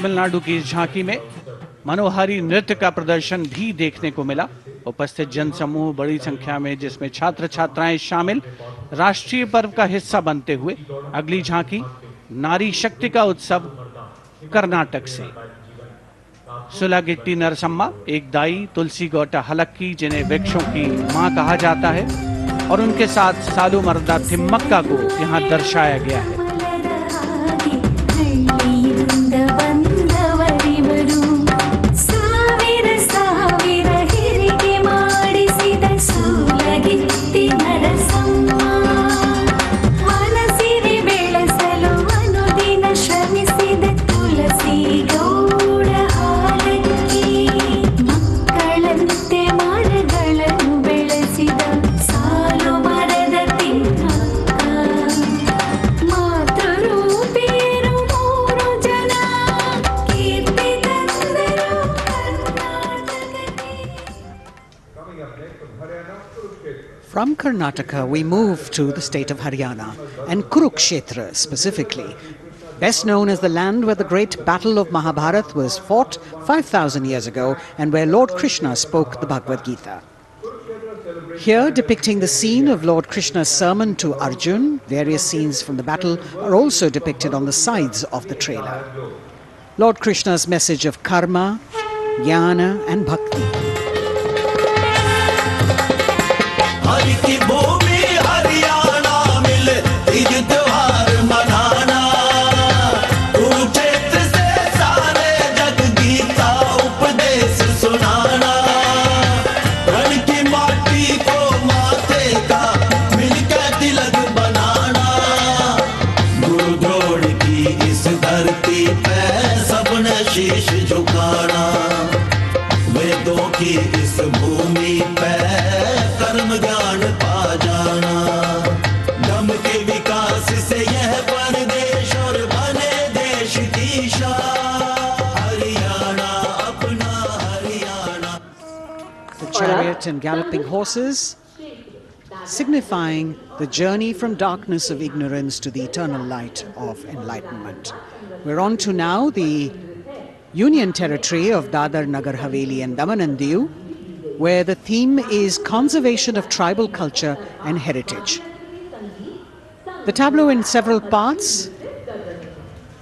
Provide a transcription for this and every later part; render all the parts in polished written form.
तमिलनाडु की इस झांकी में मनोहारी नृत्य का प्रदर्शन भी देखने को मिला। उपस्थित जनसमूह बड़ी संख्या में, जिसमें छात्र छात्राएं शामिल, राष्ट्रीय पर्व का हिस्सा बनते हुए अगली झांकी नारी शक्ति का उत्सव कर्नाटक से। सुलागिट्टी नरसम्मा एक दाई, तुलसी गौटा हलक्की जिन्हें वृक्षों की मां कहा जाता है, और उनके साथ सालू मर्दा थिम्मक्का को यहाँ दर्शाया गया है। From Karnataka, we move to the state of Haryana, and Kurukshetra specifically, best known as the land where the great battle of Mahabharata was fought 5,000 years ago and where Lord Krishna spoke the Bhagavad Gita. Here, depicting the scene of Lord Krishna's sermon to Arjun, various scenes from the battle are also depicted on the sides of the trailer. Lord Krishna's message of karma, jnana and bhakti. शीश झुकाना वेदों की इस भूमि पे कर्म ज्ञान पा जाना धर्म के विकास से यह परदेश और बने देश की शान हरियाणा अपना Haryana. The chariot and galloping horses signifying the journey from darkness of ignorance to the eternal light of enlightenment. We're on to now the Union Territory of Dadar, Nagar Haveli and Daman and Diu, where the theme is conservation of tribal culture and heritage. The tableau in several parts.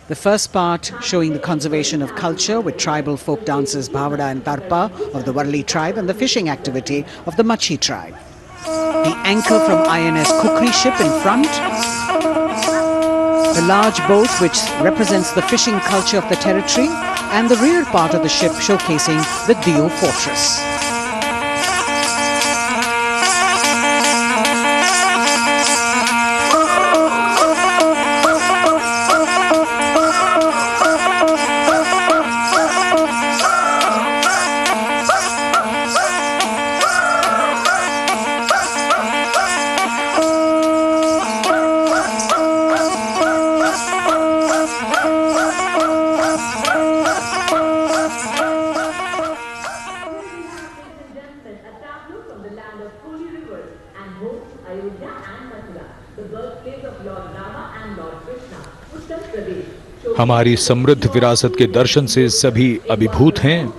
The first part showing the conservation of culture with tribal folk dances Bhavada and Tarpa of the Warli tribe and the fishing activity of the Machi tribe. The anchor from INS Kukri ship in front. The large boat which represents the fishing culture of the territory, and the rear part of the ship showcasing the Diu fortress. हमारी समृद्ध विरासत के दर्शन से सभी अभिभूत हैं।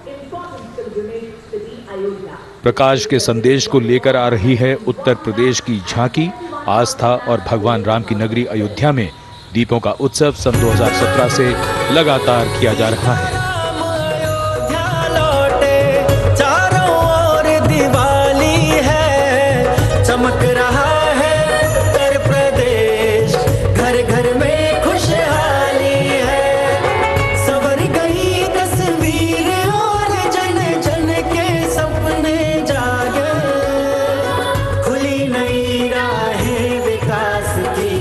प्रकाश के संदेश को लेकर आ रही है उत्तर प्रदेश की झांकी। आस्था और भगवान राम की नगरी अयोध्या में दीपों का उत्सव सन 2017 से लगातार किया जा रहा है। चमक रहा है उत्तर प्रदेश, घर घर में खुशहाली है। सवर गई तस्वीर और जन जन के सपने जागे। खुली नई राहें विकास की,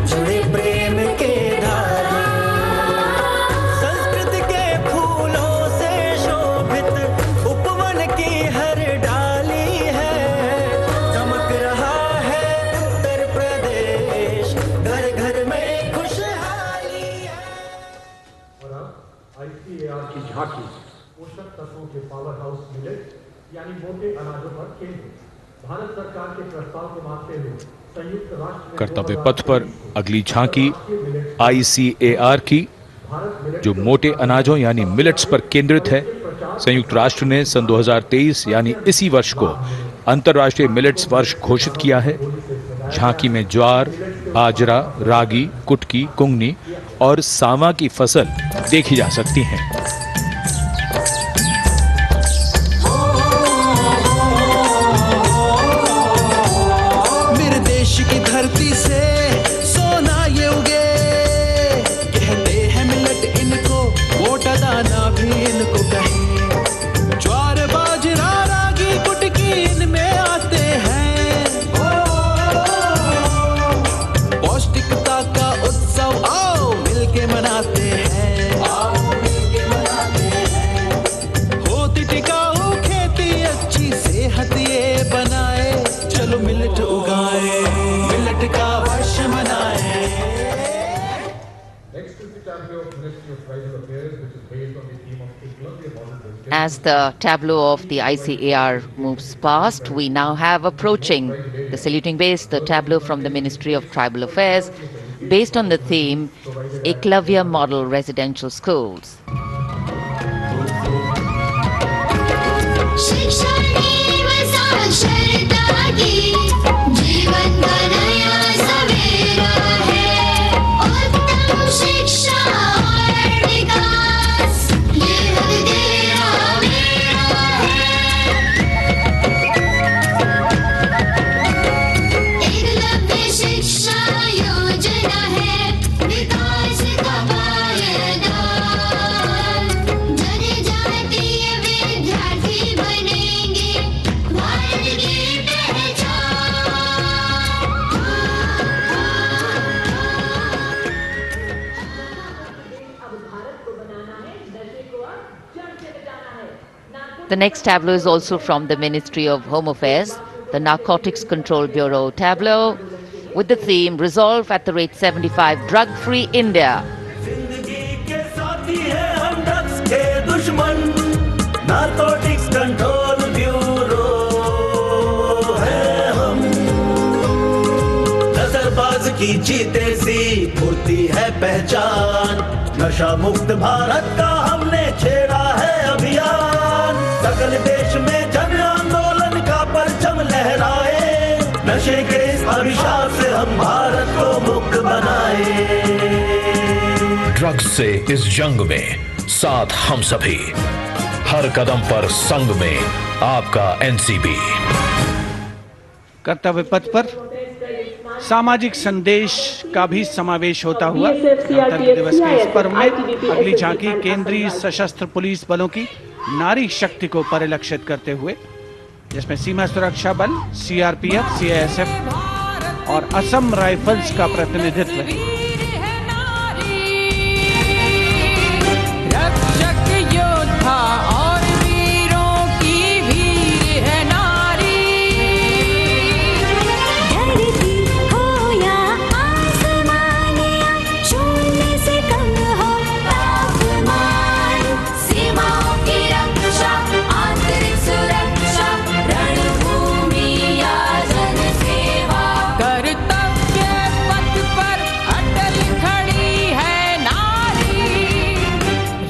जुड़े प्रेम के धागे। संस्कृत के फूलों से शोभित उपवन की हर डाली है। की झांकी पोषक तत्वों के पावर हाउस मिलेट यानी मोटे अनाजों पर केंद्रित भारत सरकार के प्रस्ताव को मानते हुए संयुक्त राष्ट्र कर्तव्य पथ पर अगली झांकी ICAR की जो मोटे अनाजों यानी मिलेट्स पर केंद्रित है। संयुक्त राष्ट्र ने सन 2023 यानी इसी वर्ष को अंतर्राष्ट्रीय मिलेट्स वर्ष घोषित किया है। झांकी में ज्वार, बाजरा, रागी, कुटकी, कुंगनी और सांवा की फसल देखी जा सकती है। मेरे देश की धरती से सोना ये उगे, कहते हैं मिलेट इनको, मोटा दाना भी इनको कहे। ज्वार, बाजरा, रागी, कुटकी इनमें आते हैं। पौष्टिकता का उत्सव आओ मिलके मनाते हैं। होती टिकाऊ खेती, अच्छी सेहत ये बनाए, चलो मिलेट उगाए, मिलेट का वर्ष मनाए। Next is the tableau of Ministry of Tribal Affairs, which is based on the theme of Eklavya Model District. As the tableau of the ICAR moves past, we now have approaching the saluting base, the tableau from the Ministry of Tribal Affairs, based on the theme Eklavya Model Residential Schools. जीवन का नया सवेरा है, उत्तम शिक्षा और विकास, ये हक तेरा मेरा है। एकलव्य शिक्षा योजना है, विकास का पायदान, जनजातीय विद्यार्थी बनेंगे भारत की पहचान। The next tableau is also from the Ministry of Home Affairs, the Narcotics Control Bureau tableau, with the theme Resolve at the rate 75 Drug-Free India. जिंदगी के साथी हैं हम, ड्रग्स के दुश्मन, नारकोटिक्स कंट्रोल ब्यूरो है हम। नजरबाज की जीते सी फुर्ती है पहचान, नशा मुक्त भारत का हमने छेड़ा है अभियान। सकल देश में जन आंदोलन का परचम लहराए, नशे के इस अभिशाप से हम भारत को मुक्त बनाए। ड्रग्स से इस जंग में साथ हम सभी, हर कदम पर संग में आपका एनसीबी। कर्तव्य पथ पर सामाजिक संदेश का भी समावेश होता हुआ गणतंत्र दिवस के इस पर्व में अगली झांकी केंद्रीय सशस्त्र पुलिस बलों की नारी शक्ति को परिलक्षित करते हुए, जिसमें सीमा सुरक्षा बल, सीआरपीएफ, सीआईएसएफ और असम राइफल्स का प्रतिनिधित्व है। रक्षक योद्धा और वीरों की वीर है नारी। धरती हो या आसमान, शून्य से कम हो तापमान, सीमाओं की रक्षा, आंतरिक सुरक्षा, रणभूमि या जनसेवा, कर्तव्य पथ पर अटल खड़ी है नारी।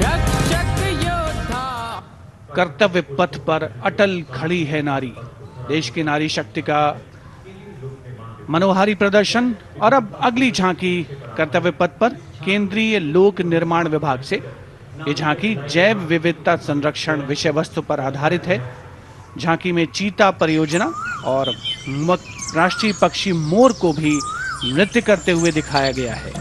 रक्षक योद्धा। कर्तव्य पथ पर अटल खड़ी है नारी, देश की नारी शक्ति का मनोहारी प्रदर्शन। और अब अगली झांकी कर्तव्य पथ पर केंद्रीय लोक निर्माण विभाग से। ये झांकी जैव विविधता संरक्षण विषय वस्तु पर आधारित है। झांकी में चीता परियोजना और राष्ट्रीय पक्षी मोर को भी नृत्य करते हुए दिखाया गया है।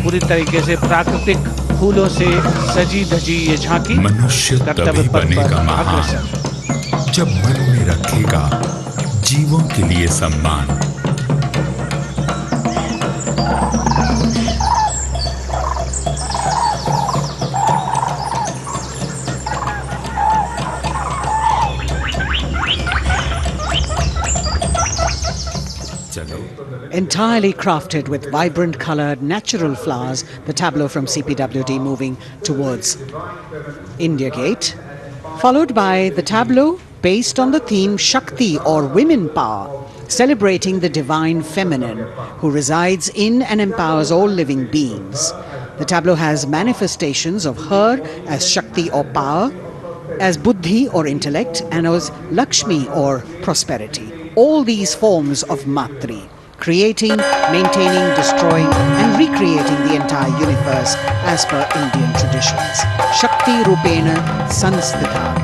पूरी तरीके से प्राकृतिक फूलों से सजी धजी ये झांकी मनुष्य कर्तव्य तभी पथ बनेगा पर महान अग्रसर। जब मन में रखेगा जीवों के लिए सम्मान। Entirely crafted with vibrant colored natural flowers, the tableau from CPWD moving towards India Gate, followed by the tableau based on the theme Shakti or Women Power, celebrating the divine feminine who resides in and empowers all living beings. The tableau has manifestations of her as Shakti or power, as Buddhi or intellect, and as Lakshmi or prosperity. All these forms of Matri, creating, maintaining, destroying, and recreating the entire universe as per Indian traditions. Shakti Rupena Sanstita.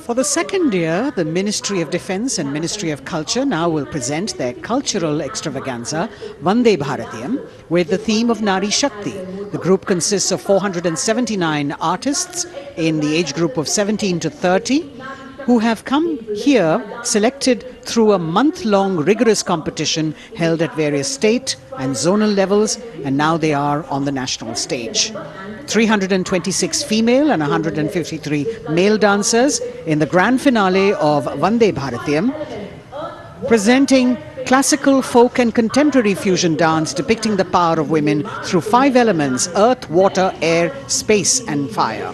For the second year, the Ministry of Defence and Ministry of Culture now will present their cultural extravaganza, Vande Bharatiyam, with the theme of Nari Shakti. The group consists of 479 artists in the age group of 17 to 30 who have come here selected through a month-long rigorous competition held at various state and zonal levels, and now they are on the national stage. 326 female and 153 male dancers in the grand finale of Vande Bharatiyam, presenting classical, folk and contemporary fusion dance depicting the power of women through 5 elements: earth, water, air, space and fire.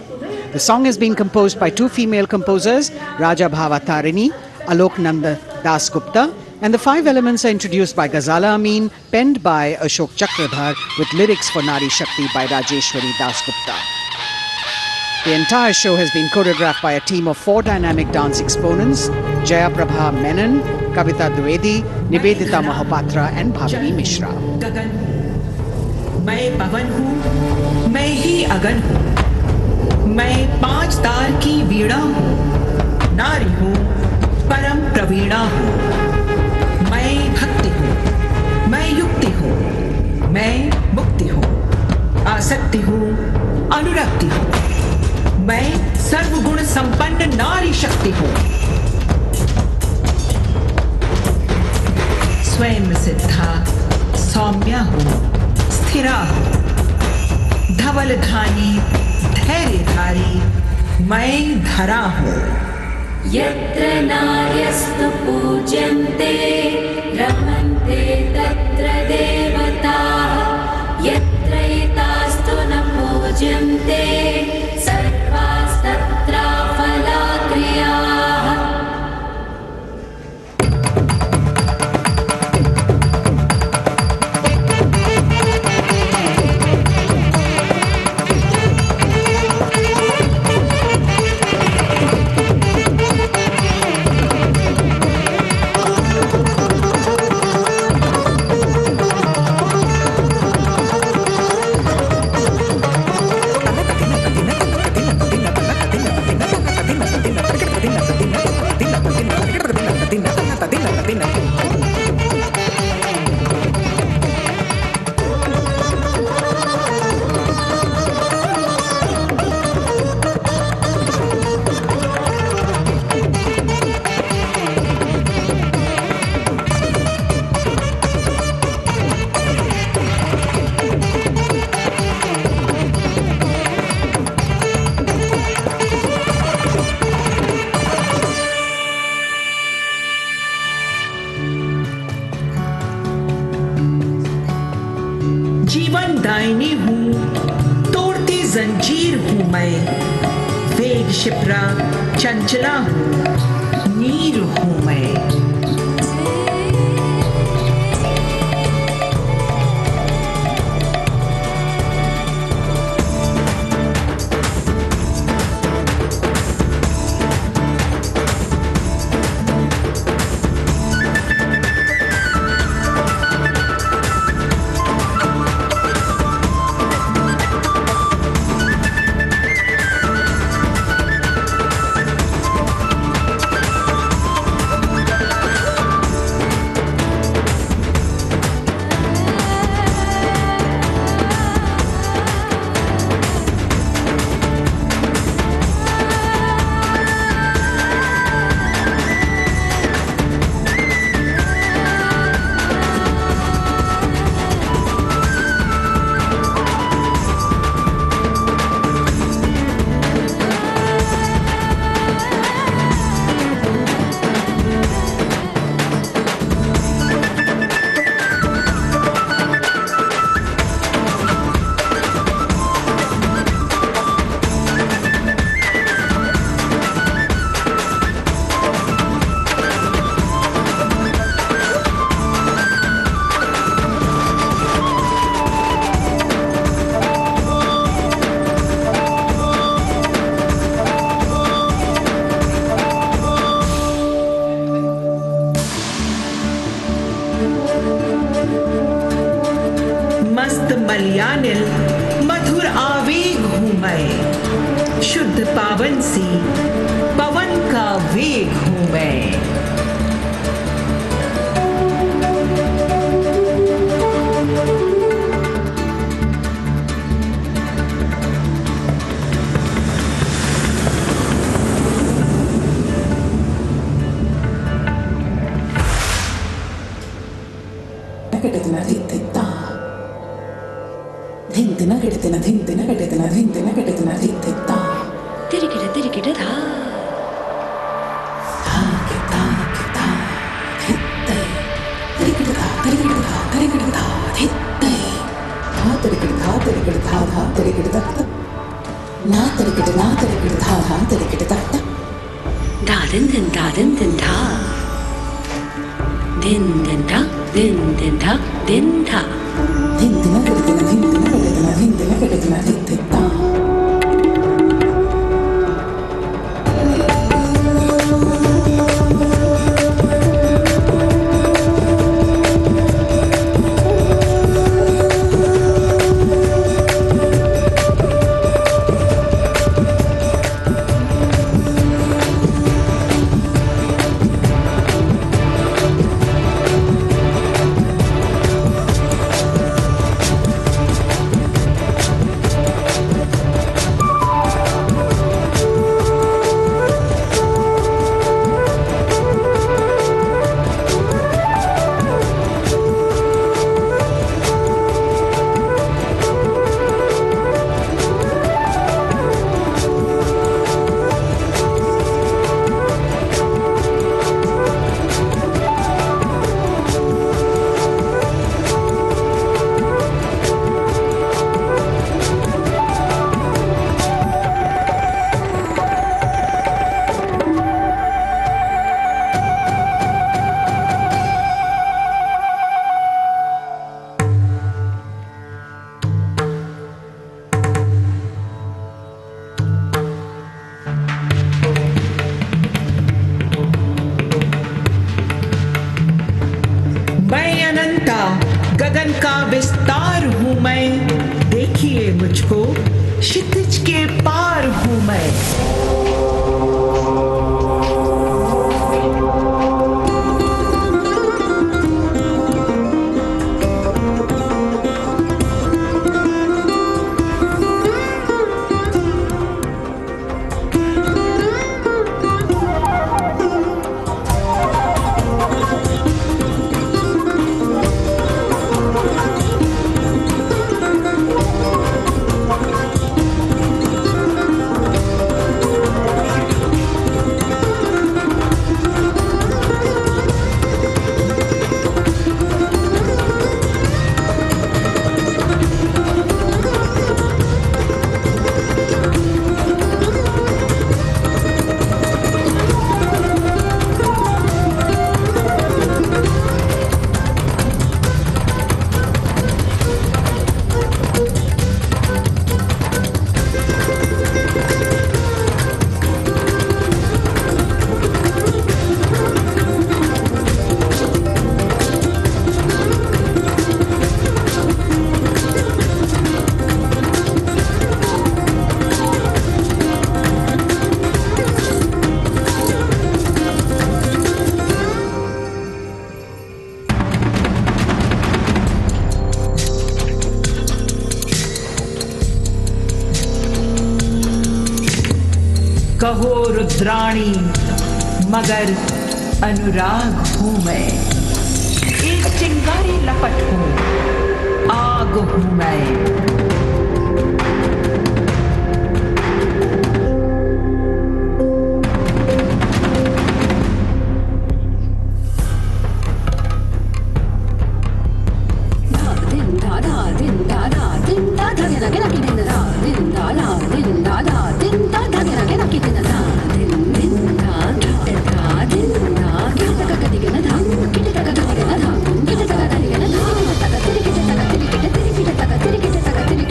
The song has been composed by 2 female composers, Raja Bhava Tarini, Alok Nanda Das Gupta, and the 5 elements are introduced by Ghazala Amin, penned by Ashok Chakradhar, with lyrics for Nari Shakti by Rajeshwari Das Gupta. The entire show has been choreographed by a team of 4 dynamic dance exponents: Jaya Prabha Menon, Kavita Dwivedi, Nibedita Mahapatra and Bhavini Mishra. गगन हूँ, मैं पवन हूँ, मैं ही अगन हूँ, मैं 5 तार की वीणा हूँ, नारी हूँ, परम प्रवीणा हूँ, मैं भक्ति हूँ, मैं युक्ति हूँ, मैं मुक्ति हूँ, आसक्ति हूँ, अनुरक्ति हूँ, मैं सर्वगुण संपन्न नारी शक्ति हूँ, स्वयं सिद्धा सौम्या हूँ, स्थिरा हूँ, धवल धानी धैर्यधारी, मैं धरा हूँ। यत्र नार्यस्तु पूज्यन्ते रमन्ते तत्र देवताः, यत्र एतास्तु न पूज्यन्ते सर्वास्तत्राफलाक्रियाः। जीवन दायिनी हूँ, तोड़ती जंजीर हूँ मैं, वेग शिप्रा चंचला हूँ, नीर हूँ मैं। सी पवन का वेग हूँ मैं। गगन का विस्तार हूँ मैं, देखिए मुझको क्षितिज के पार हूँ मैं। कहो रुद्राणी मगर अनुराग हूँ मैं, एक चिंगारी लपट हूँ, आग हूँ मैं। Thank you.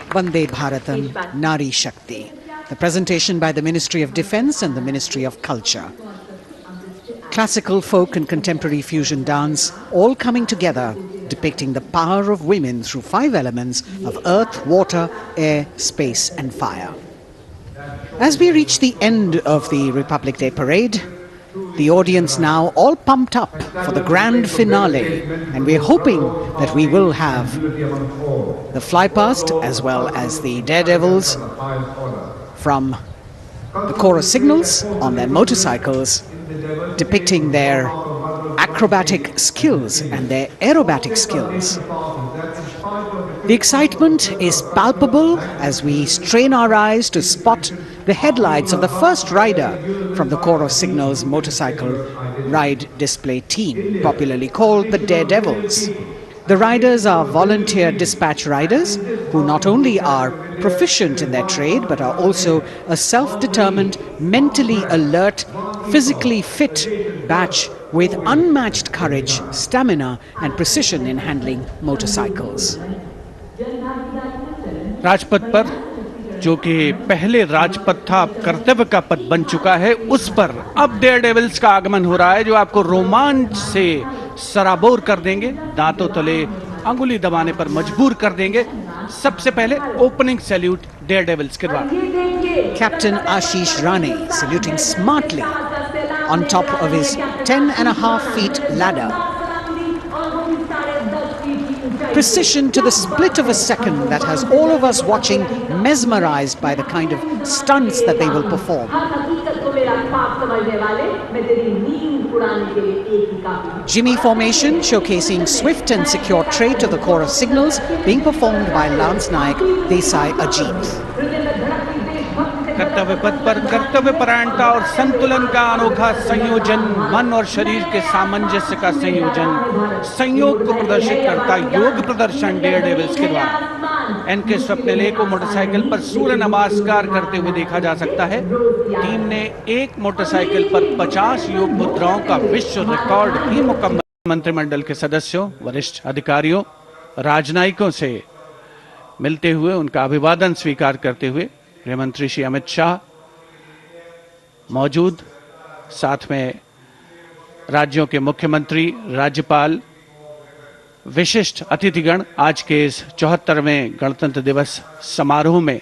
Vande Bharatam Nari Shakti. The presentation by the Ministry of Defence and the Ministry of Culture. Classical, folk and contemporary fusion dance all coming together, depicting the power of women through 5 elements of earth, water, air, space and fire. As we reach the end of the Republic Day parade, the audience now all pumped up for the grand finale, and we're hoping that we will have the flypast as well as the daredevils from the chorus signals on their motorcycles, depicting their acrobatic skills and their aerobatic skills. The excitement is palpable as we strain our eyes to spot the headlights of the first rider from the chorus signals motorcycle ride display team, popularly called the Daredevils. The riders are volunteer dispatch riders who not only are proficient in their trade but are also a self-determined, mentally alert, physically fit batch with unmatched courage, stamina and precision in handling motorcycles. Rajpath पर, जो कि पहले राजपथ था, अब कर्तव्य का पथ बन चुका है, उस पर अब डेयर डेविल्स का आगमन हो रहा है जो आपको रोमांच से सराबोर कर देंगे, दांतों तले अंगुली दबाने पर मजबूर कर देंगे। सबसे पहले ओपनिंग सैल्यूट डेयर डेविल्स के द्वारा। Captain Ashish Rane saluting smartly on top of his 10.5 feet ladder. Precision to the split of a second that has all of us watching mesmerized by the kind of stunts that they will perform. Jimmy formation showcasing swift and secure trade to the chorus signals being performed by Lance Naik Desai Ajit. कर्तव्य पथ पर कर्तव्य परायणता और संतुलन का अनोखा संयोजन, मन और शरीर के सामंजस्य का संयोजन, संयोग को प्रदर्शित करता योग प्रदर्शन डेयर डेविल्स के द्वारा। एनके स्वप्निल को मोटरसाइकिल पर सूर्य नमस्कार करते हुए देखा जा सकता है। टीम ने एक मोटरसाइकिल पर 50 योग मुद्राओं का विश्व रिकॉर्ड भी मुकम्मल। मंत्रिमंडल के सदस्यों, वरिष्ठ अधिकारियों, राजनयिकों से मिलते हुए उनका अभिवादन स्वीकार करते हुए गृह मंत्री श्री अमित शाह मौजूद, साथ में राज्यों के मुख्यमंत्री, राज्यपाल, विशिष्ट अतिथिगण आज के इस 74वें गणतंत्र दिवस समारोह में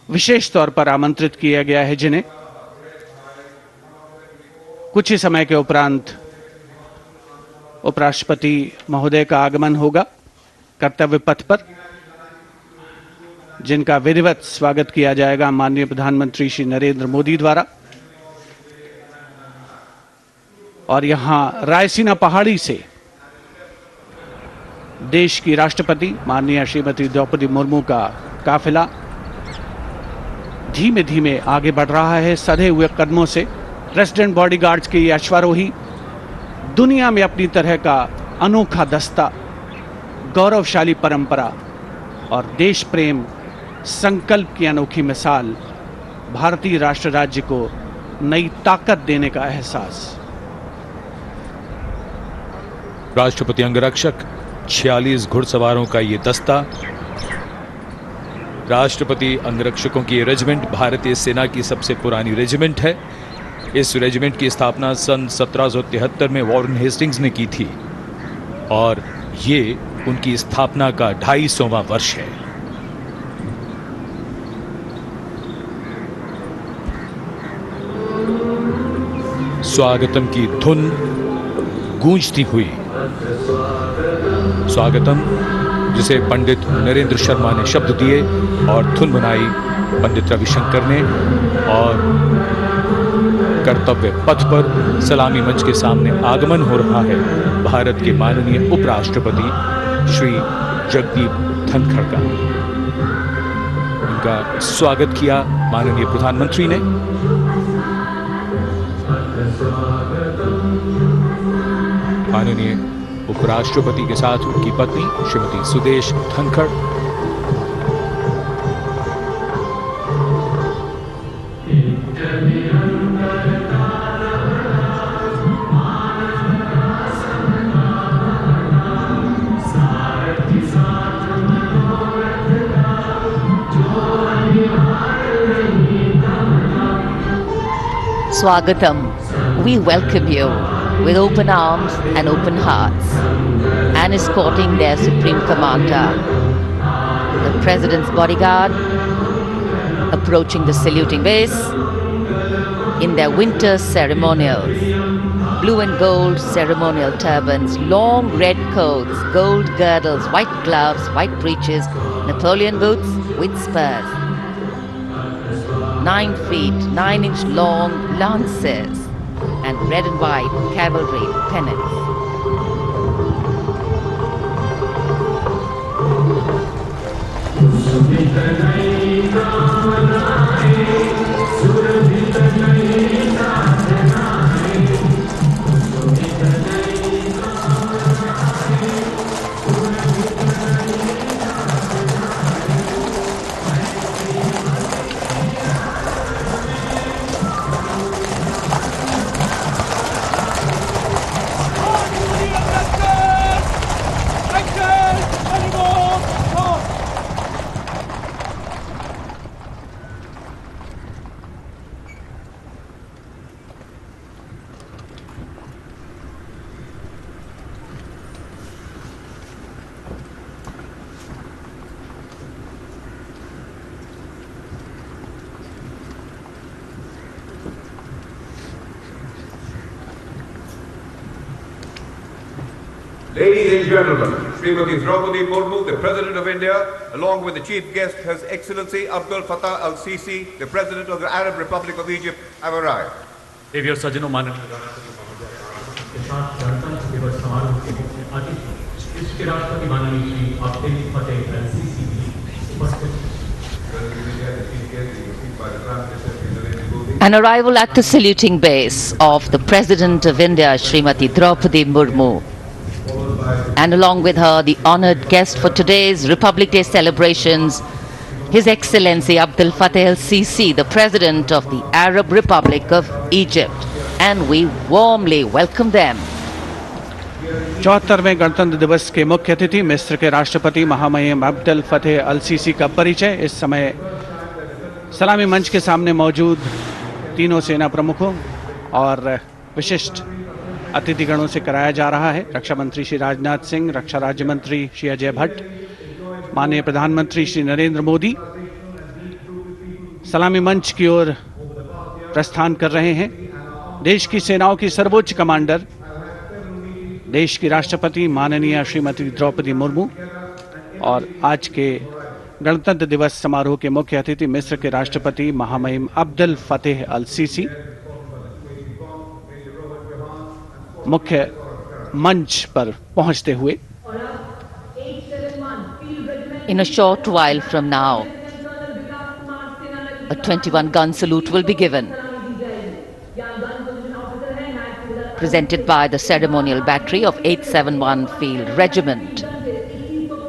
विशेष तौर पर आमंत्रित किया गया है, जिन्हें कुछ ही समय के उपरांत उपराष्ट्रपति महोदय का आगमन होगा कर्तव्य पथ पर, जिनका विधिवत स्वागत किया जाएगा माननीय प्रधानमंत्री श्री नरेंद्र मोदी द्वारा। और यहां रायसीना पहाड़ी से देश की राष्ट्रपति माननीय श्रीमती द्रौपदी मुर्मू का काफिला धीमे धीमे आगे बढ़ रहा है सधे हुए कदमों से। प्रेसिडेंट बॉडीगार्ड्स के ये अश्वारोही दुनिया में अपनी तरह का अनोखा दस्ता, गौरवशाली परंपरा और देश प्रेम संकल्प की अनोखी मिसाल, भारतीय राष्ट्र राज्य को नई ताकत देने का एहसास। राष्ट्रपति अंगरक्षक 46 घुड़सवारों का ये दस्ता। राष्ट्रपति अंगरक्षकों की ये रेजिमेंट भारतीय सेना की सबसे पुरानी रेजिमेंट है। इस रेजिमेंट की स्थापना सन 1773 में वॉरेन हेस्टिंग्स ने की थी और ये उनकी स्थापना का 250वां वर्ष है। स्वागतम की धुन गूंजती हुई। स्वागतम, जिसे पंडित नरेंद्र शर्मा ने शब्द दिए और धुन बनाई पंडित रविशंकर ने, और कर्तव्य पथ पर सलामी मंच के सामने आगमन हो रहा है भारत के माननीय उपराष्ट्रपति श्री जगदीप धनखड़ का। उनका स्वागत किया माननीय प्रधानमंत्री ने। माननीय उपराष्ट्रपति के साथ उनकी पत्नी Shrimati Sudesh Dhankhar, Swagatam, we welcome you with open arms and open hearts, and escorting their Supreme Commander, the President's bodyguard, approaching the saluting base in their winter ceremonials. Blue and gold ceremonial turbans, long red coats, gold girdles, white gloves, white breeches, Napoleon boots with spurs. 9 feet, 9-inch long lances and red and white cavalry pennants. Ladies and gentlemen, Srimati Draupadi Murmu, the President of India, along with the Chief Guest, His Excellency Abdul Fattah al-Sisi, the President of the Arab Republic of Egypt, have arrived. देवी और सज्जनों, माननीय के साथ गणतंत्र दिवस समारोह के मुख्य अतिथि इसके राष्ट्रपति माननीय श्री अब्दुल फतेह अल-सीसी भी उपस्थित An arrival at the saluting base of the President of India, Srimati Draupadi Murmu, and along with her, the honored guest for today's Republic Day celebrations, His Excellency Abdul Fattah al-Sisi, the President of the Arab Republic of Egypt, and we warmly welcome them. 74वें गणतंत्र दिवस के मुख्य अतिथि मिस्र के राष्ट्रपति महामहिम अब्दुल फतेह अल-सीसी का परिचय इस समय सलामी मंच के सामने मौजूद तीनों सेना प्रमुखों और विशिष्ट अतिथिगणों से कराया जा रहा है। रक्षा मंत्री श्री राजनाथ सिंह, रक्षा राज्य मंत्री श्री अजय भट्ट, माननीय प्रधानमंत्री श्री नरेंद्र मोदी सलामी मंच की ओर प्रस्थान कर रहे हैं। देश की सेनाओं की सर्वोच्च कमांडर, देश की राष्ट्रपति माननीय श्रीमती द्रौपदी मुर्मू और आज के गणतंत्र दिवस समारोह के मुख्य अतिथि मिस्र के राष्ट्रपति महामहिम अब्दुल फतेह अल-सीसी मुख्य मंच पर पहुंचते हुए In a short while from now, a 21-gun salute will be given, presented by the ceremonial battery of 871 Field Regiment.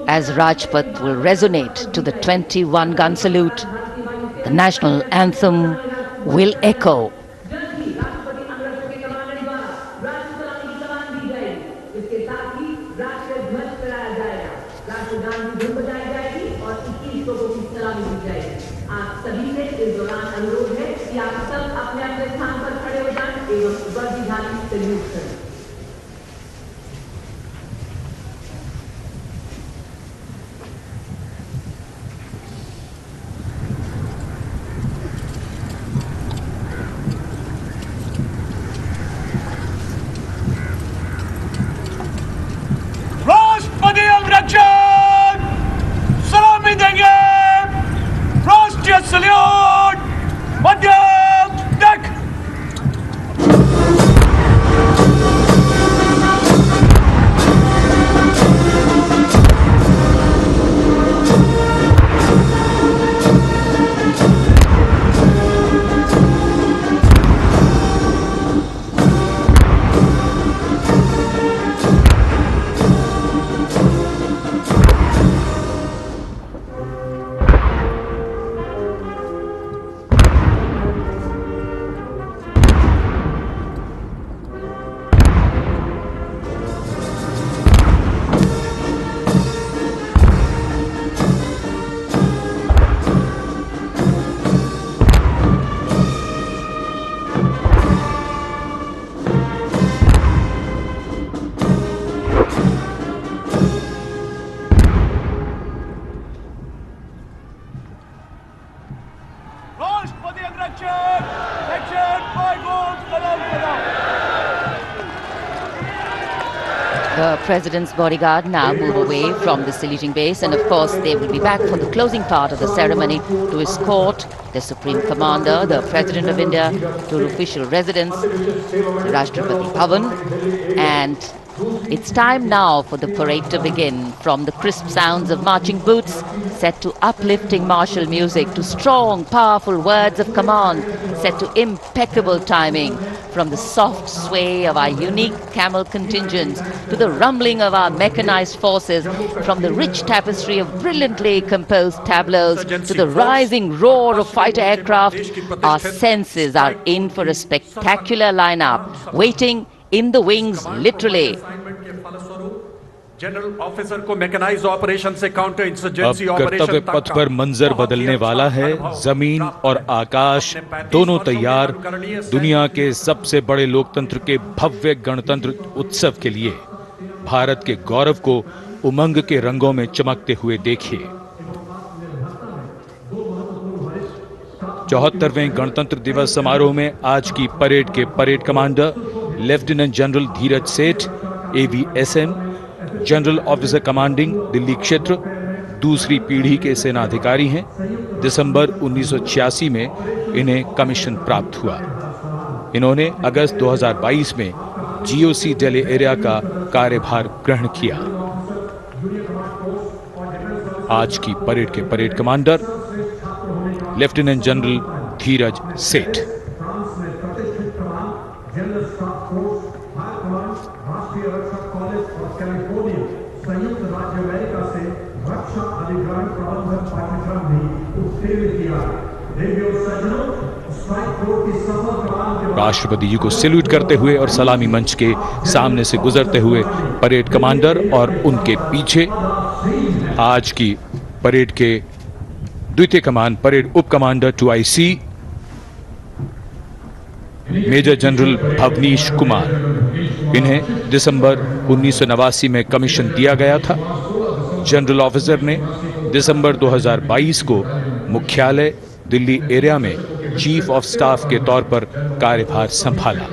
As Rajpath will resonate to the 21-gun salute, the national anthem will echo. राष्ट्रपति अभिरक्षक सलामी देंगे। राष्ट्रीय salute मध्यम तक। The President's bodyguard now move away from the saluting base, and of course they will be back for the closing part of the ceremony to escort the Supreme Commander, the President of India, to her official residence, the Rashtrapati Bhavan. And it's time now for the parade to begin. From the crisp sounds of marching boots set to uplifting martial music, to strong, powerful words of command set to impeccable timing, from the soft sway of our unique camel contingents to the rumbling of our mechanized forces, from the rich tapestry of brilliantly composed tableaus to the rising roar of fighter aircraft, our senses are in for a spectacular lineup, waiting in the wings literally. General officer को mechanised operation से counter insurgency अब operation कर्तव्य पथ पर मंजर बदलने वाला है। जमीन और आकाश दोनों तैयार दुनिया के सबसे बड़े लोकतंत्र के भव्य गणतंत्र उत्सव के लिए। भारत के गौरव को उमंग के रंगों में चमकते हुए देखिए। 74वें गणतंत्र दिवस समारोह में आज की परेड के परेड कमांडर लेफ्टिनेंट जनरल धीरज सेठ, AVSM, general officer commanding Delhi क्षेत्र, दूसरी पीढ़ी के सेनाधिकारी हैं। दिसंबर 1986 में इन्हें कमीशन प्राप्त हुआ। इन्होंने अगस्त 2022 में GOC दिल्ली एरिया का कार्यभार ग्रहण किया। आज की परेड के परेड कमांडर लेफ्टिनेंट जनरल धीरज सेठ। राष्ट्रपति जी को सैल्यूट करते हुए और सलामी मंच के सामने से गुजरते हुए परेड कमांडर और उनके पीछे आज की परेड के द्वितीय कमान परेड उप commander 2IC major general Bhavnish Kumar. इन्हें दिसंबर 1989 में कमीशन दिया गया था। जनरल ऑफिसर ने दिसंबर 2022 को मुख्यालय दिल्ली एरिया में चीफ ऑफ स्टाफ के तौर पर कार्यभार संभाला।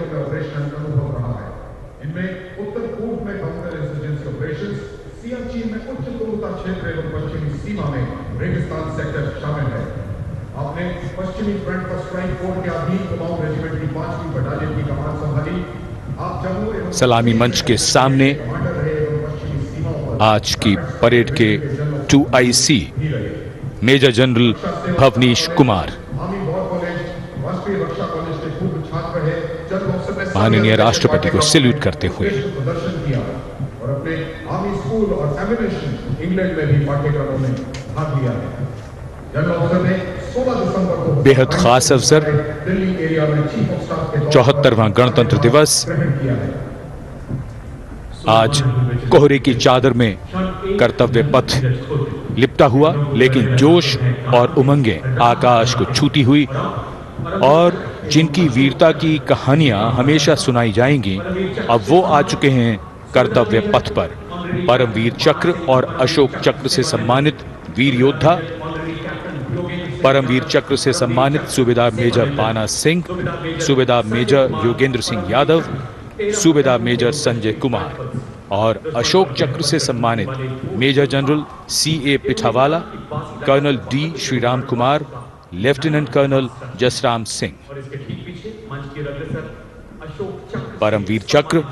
पश्चिमी फ्रंट पर स्ट्राइक कोर के अधीन कमांड रेजिमेंट की 5वीं बटालियन की कमान संभाली। आप जम्मू सलामी मंच के सामने आज की परेड के 2IC major general Bhavnish Kumar. माननीय राष्ट्रपति को सैल्यूट करते हुए और अपने आर्मी स्कूल और एमिनेशन इंग्लैंड में भी पाठ्यक्रमों में भाग लिया है। जनरल ऑफिसर ने 16 दिसंबर को बेहद खास अवसर दिल्ली एरिया में चीफ ऑफ स्टाफ के 74वां गणतंत्र दिवस आज कोहरे की चादर में कर्तव्य पथ लिपटा हुआ, लेकिन जोश और उमंगें आकाश को छूती हुई और जिनकी वीरता की कहानियां हमेशा सुनाई जाएंगी, अब वो आ चुके हैं कर्तव्य पथ पर। परमवीर चक्र और अशोक चक्र से सम्मानित वीर योद्धा, परमवीर चक्र से सम्मानित सूबेदार मेजर बाना सिंह, सूबेदार मेजर योगेंद्र सिंह यादव, सूबेदार मेजर संजय कुमार और अशोक चक्र से सम्मानित major general CA Pithawala, colonel D Sriram Kumar, lieutenant colonel Jasram Singh. Paramvir Chakra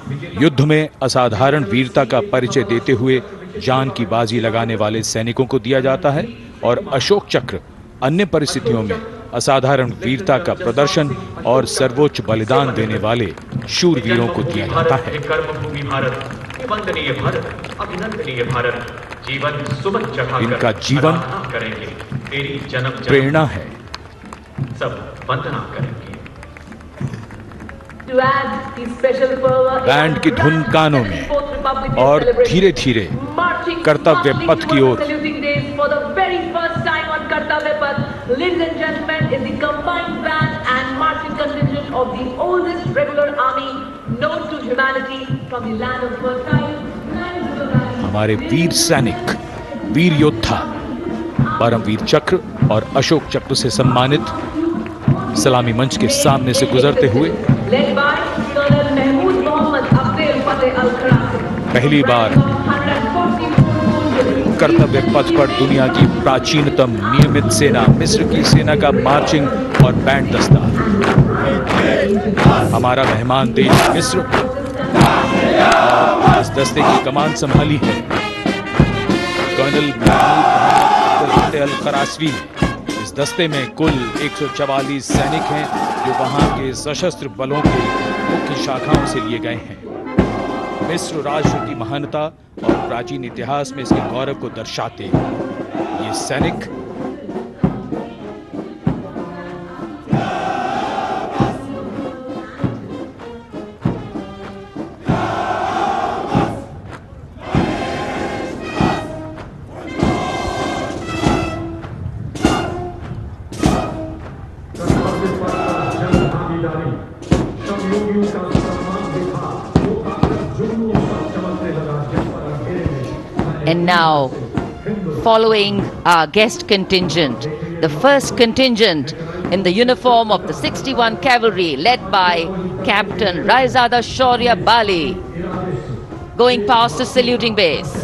युद्ध में असाधारण वीरता का परिचय देते हुए जान की बाजी लगाने वाले सैनिकों को दिया जाता है और अशोक चक्र अन्य परिस्थितियों में असाधारण वीरता का प्रदर्शन और सर्वोच्च बलिदान देने वाले शूरवीरों को दिया जाता है। कर्मभूमि भारत, वंदनीय भारत, अभिनंदनीय भारत, जीवन सुमन चढ़ाकर इनका जीवन करेंगे, तेरी जन्म प्रेरणा है। सब वंदना करेंगे। बैंड की धुन कानों में और धीरे धीरे कर्तव्य पथ की ओर। Ladies and gentlemen, is the combined band and marching contingent of the oldest regular army known to humanity from the land of fertile. हमारे वीर सैनिक, वीर योद्धा परमवीर चक्र और अशोक चक्र से सम्मानित सलामी मंच के सामने से गुजरते हुए पहली बार कर्तव्य पथ पर दुनिया की प्राचीनतम नियमित सेना मिस्र की सेना का मार्चिंग और बैंड दस्ता। हमारा मेहमान देश मिस्र इस दस्ते की कमान संभाली है कर्नल मोहम्मद अल करासवी ने। इस दस्ते में कुल 144 सैनिक हैं जो वहां के सशस्त्र बलों के मुख्य शाखाओं से लिए गए हैं। मिस्र राष्ट्र की महानता और प्राचीन इतिहास में इसके गौरव को दर्शाते ये सैनिक And now, following our guest contingent, the first contingent in the uniform of the 61 Cavalry led by Captain Raizada Shaurya Bali, going past the saluting base.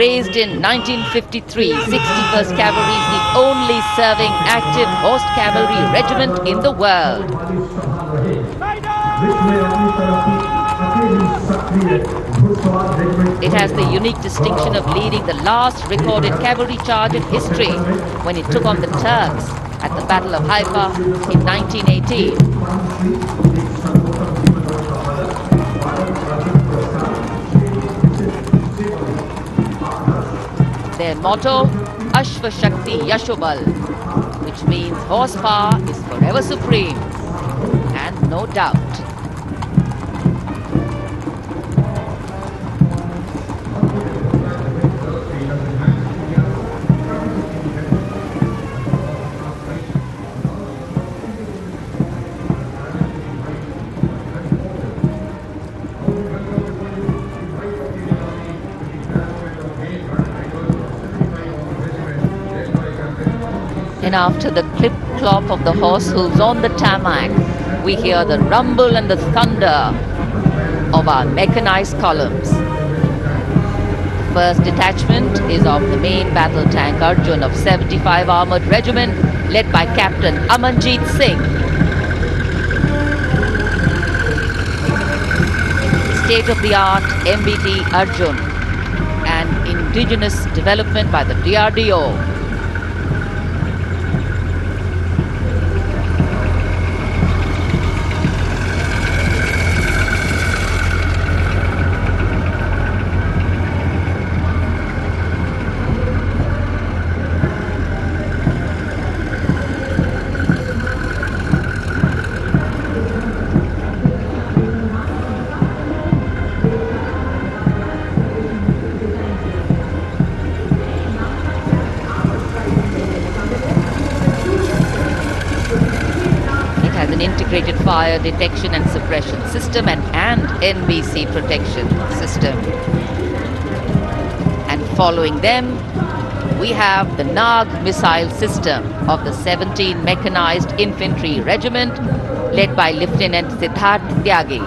Raised in 1953, 61st Cavalry is the only serving active horse cavalry regiment in the world. It has the unique distinction of leading the last recorded cavalry charge in history when it took on the Turks at the Battle of Haifa in 1918. Their motto, Ashva Shakti Yashobal, which means horsepower is forever supreme, and no doubt. And after the clip-clop of the horse hooves on the tarmac, we hear the rumble and the thunder of our mechanized columns. First detachment is of the main battle tank Arjun of 75 Armoured Regiment, led by Captain Amanjeet Singh. State-of-the-art MBT Arjun, an indigenous development by the DRDO. Integrated fire detection and suppression system and NBC protection system. And following them, we have the Nag missile system of the 17 Mechanized Infantry Regiment, led by Lieutenant Siddharth Tyagi.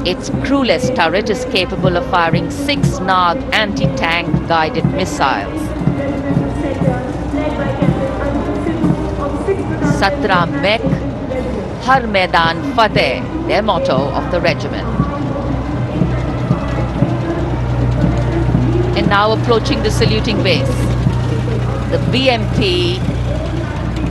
Its crewless turret is capable of firing 6 Nag anti-tank guided missiles. Satra Mek, Har Maidan Fateh, their motto of the regiment. And now approaching the saluting base, the BMP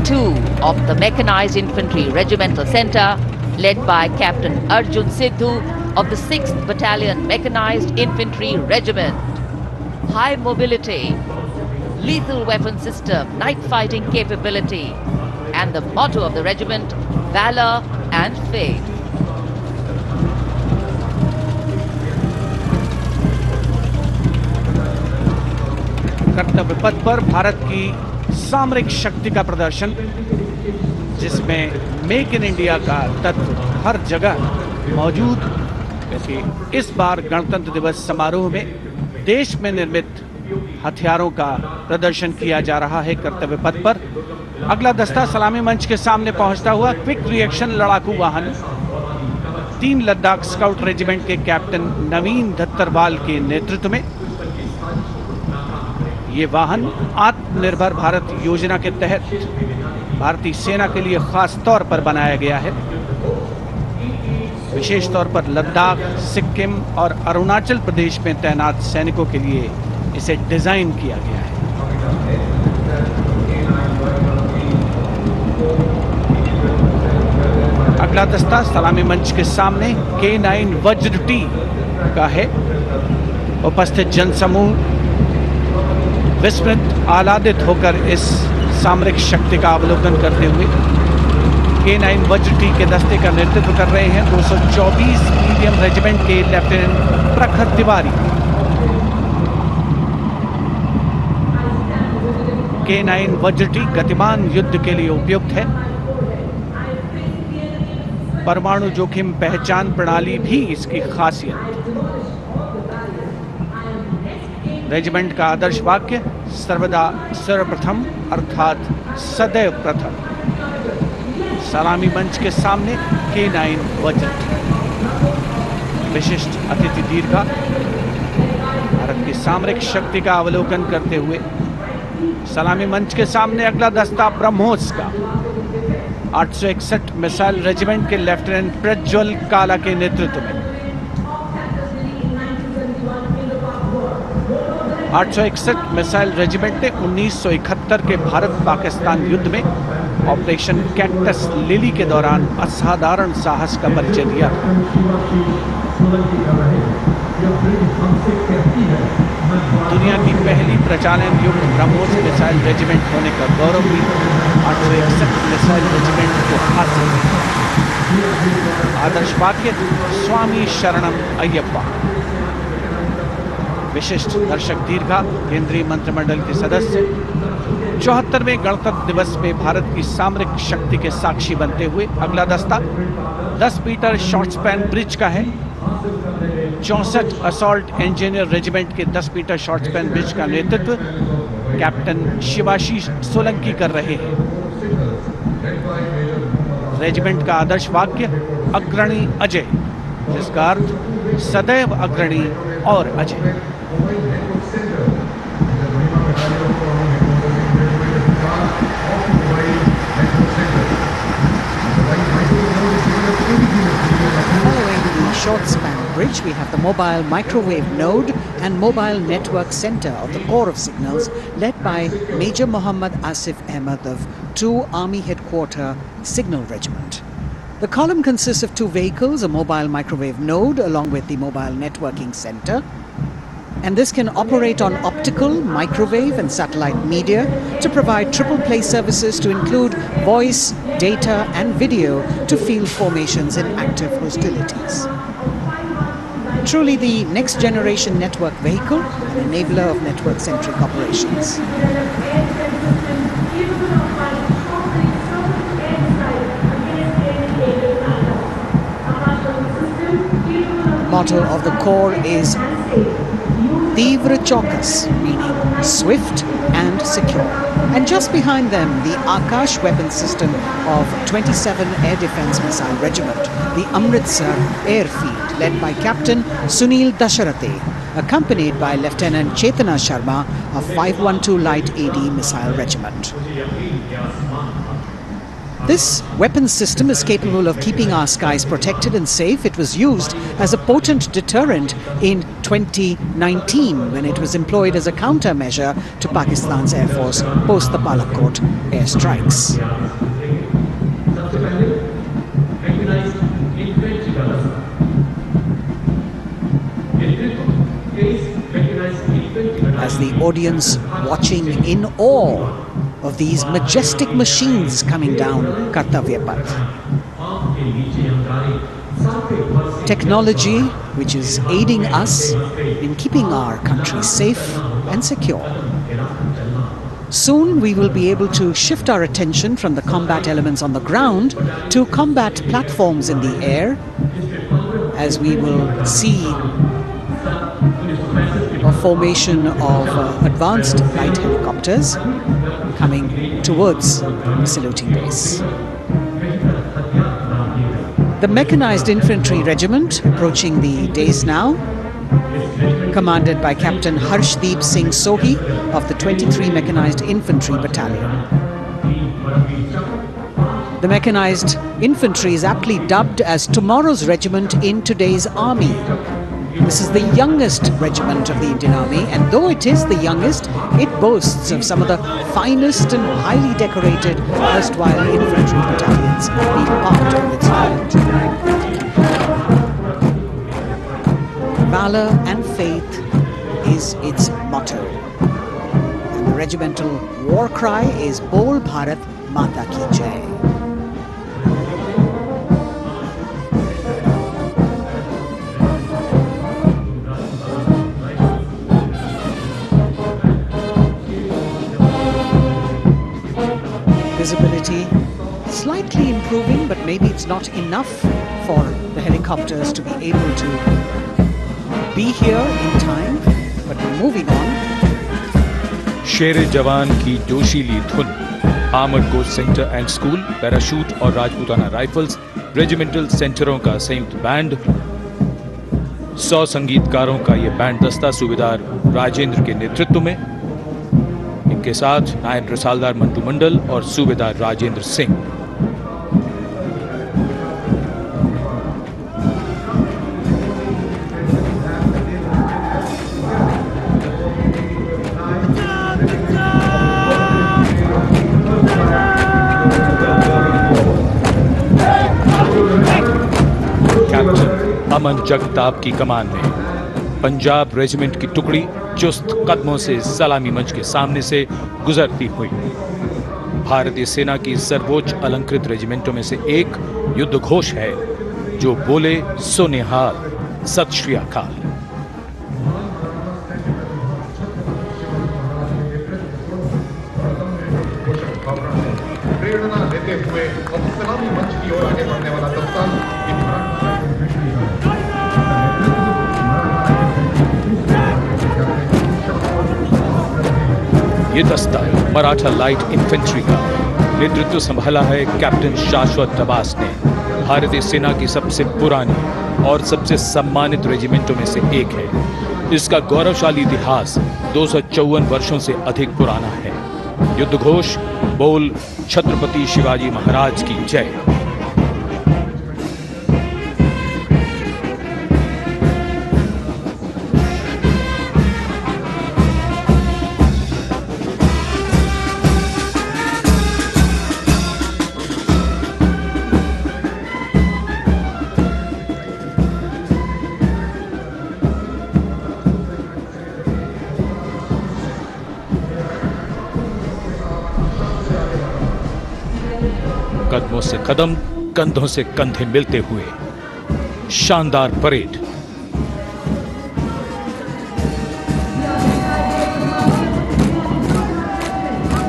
2 of the Mechanized Infantry Regimental Center, led by Captain Arjun Sidhu of the 6th Battalion Mechanized Infantry Regiment. High mobility, lethal weapon system, night fighting capability, and the motto of the regiment, Valor and Faith. कर्तव्य पथ पर भारत की सामरिक शक्ति का प्रदर्शन, जिसमें make in India का तत्व हर जगह मौजूद। क्योंकि इस बार गणतंत्र दिवस समारोह में देश में निर्मित हथियारों का प्रदर्शन किया जा रहा है कर्तव्य पथ पर। अगला दस्ता सलामी मंच के सामने पहुंचता हुआ क्विक रिएक्शन लड़ाकू वाहन 3 लद्दाख स्काउट रेजिमेंट के कैप्टन नवीन दत्तरवाल के नेतृत्व में। ये वाहन आत्मनिर्भर भारत योजना के तहत भारतीय सेना के लिए खास तौर पर बनाया गया है। विशेष तौर पर लद्दाख, सिक्किम और अरुणाचल प्रदेश में तैनात सैनिकों के लिए इसे डिजाइन किया गया है। अगला दस्ता सलामी मंच के सामने K9 वज्र टी का है। उपस्थित जनसमूह विस्मित आह्लादित होकर इस सामरिक शक्ति का अवलोकन करते हुए K9 वज्र टी के दस्ते का नेतृत्व कर रहे हैं 224 मीडियम रेजिमेंट के लेफ्टिनेंट प्रखर तिवारी। K9 वज्र टी गतिमान युद्ध के लिए उपयुक्त है। परमाणु जोखिम पहचान प्रणाली भी इसकी खासियत। रेजिमेंट का आदर्श वाक्य सर्वदा सर्वप्रथम अर्थात सदैव प्रथम। सलामी मंच के सामने K9 वज्र टी। विशिष्ट अतिथि दीर्घा भारत की सामरिक शक्ति का अवलोकन करते हुए सलामी मंच के सामने अगला दस्ता ब्रह्मोस का 861 मिसाइल रेजिमेंट के लेफ्टिनेंट प्रज्वल काला के नेतृत्व में। 861 मिसाइल रेजिमेंट ने 1971 के भारत पाकिस्तान युद्ध में ऑपरेशन कैक्टस लिली के दौरान असाधारण साहस का परिचय दिया। दुनिया की पहली प्रचालन युक्त ब्रह्मोस मिसाइल रेजिमेंट होने का गौरव भी 861 मिसाइल रेजिमेंट को हासिल है। आदर्श वाक्य स्वामी शरणम अय्यप्पा। विशिष्ट दर्शक दीर्घा केंद्रीय मंत्रिमंडल के सदस्य 74वें गणतंत्र दिवस में भारत की सामरिक शक्ति के साक्षी बनते हुए अगला दस्ता 10 मीटर शॉर्ट स्पैन ब्रिज का है। 64 असॉल्ट इंजीनियर रेजिमेंट के 10 मीटर शॉर्ट स्पैन ब्रिज का नेतृत्व कैप्टन शिवाशीष सोलंकी कर रहे हैं। रेजिमेंट का आदर्श वाक्य अग्रणी अजय, जिसका अर्थ सदैव अग्रणी और Ajay. Short span bridge, we have the mobile microwave node and mobile network center of the Corps of Signals led by Major Muhammad Asif Ahmed of 2 Army Headquarter Signal Regiment. The column consists of 2 vehicles, a mobile microwave node along with the mobile networking center. And this can operate on optical, microwave and satellite media to provide triple play services to include voice, data and video to field formations in active hostilities. Truly the next generation network vehicle, an enabler of network-centric operations. Motto of the Corps is Tivra Chaukas, meaning swift and secure. And just behind them, the Akash weapon system of 27 Air Defence Missile Regiment, the Amritsar Airfield, led by Captain Sunil Dasharathe, accompanied by Lieutenant Chetana Sharma of 512 Light AD Missile Regiment. This weapon system is capable of keeping our skies protected and safe. It was used as a potent deterrent in 2019 when it was employed as a countermeasure to Pakistan's Air Force post the Balakot airstrikes. As the audience watching in awe of these majestic machines coming down Kartavya Path. Technology which is aiding us in keeping our country safe and secure. Soon we will be able to shift our attention from the combat elements on the ground to combat platforms in the air, as we will see a formation of advanced light helicopters coming towards the saluting base. The Mechanized Infantry Regiment approaching the dais now, commanded by Captain Harshdeep Singh Sohi of the 23 Mechanized Infantry Battalion. The Mechanized Infantry is aptly dubbed as tomorrow's regiment in today's army. This is the youngest regiment of the Indian Army, and though it is the youngest, it boasts of some of the finest and highly decorated erstwhile infantry battalions being part of its unit. Valor and faith is its motto, and the regimental war cry is Bol Bharat Mata Ki Jai. Visibility slightly improving, but maybe it's not enough for the helicopters to be able to be here in time, but we're moving on. शेर जवान की जोशीली धुन, armoured coach centre and school, parachute और Rajputana rifles regimental सेंटरों का संयुक्त band, 100 संगीतकारों का ये बैंड दस्ता सूबेदार राजेंद्र के नेतृत्व में, इनके साथ नायब रसालदार मंटू मंडल और सूबेदार राजेंद्र सिंह। कैप्टन अमन जगताप की कमान में पंजाब रेजिमेंट की टुकड़ी चुस्त कदमों से सलामी मंच के सामने से गुजरती हुई भारतीय सेना की सर्वोच्च अलंकृत रेजिमेंटों में से एक युद्ध घोष है जो बोले सो निहाल, सत श्री अकाल। प्रेरणा देते हुए अब सलामी मंच की ओर आगे बढ़ने वाला दस्ता ये दस्ता मराठा लाइट इन्फेंट्री का नेतृत्व संभाला है कैप्टन शाश्वत अब्बास ने। भारतीय सेना की सबसे पुरानी और सबसे सम्मानित रेजिमेंटों में से एक है। इसका गौरवशाली इतिहास 254 वर्षों से अधिक पुराना है। युद्ध घोष बोल छत्रपति शिवाजी महाराज की जय। कदमों से कदम, कंधों से कंधे मिलते हुए शानदार परेड।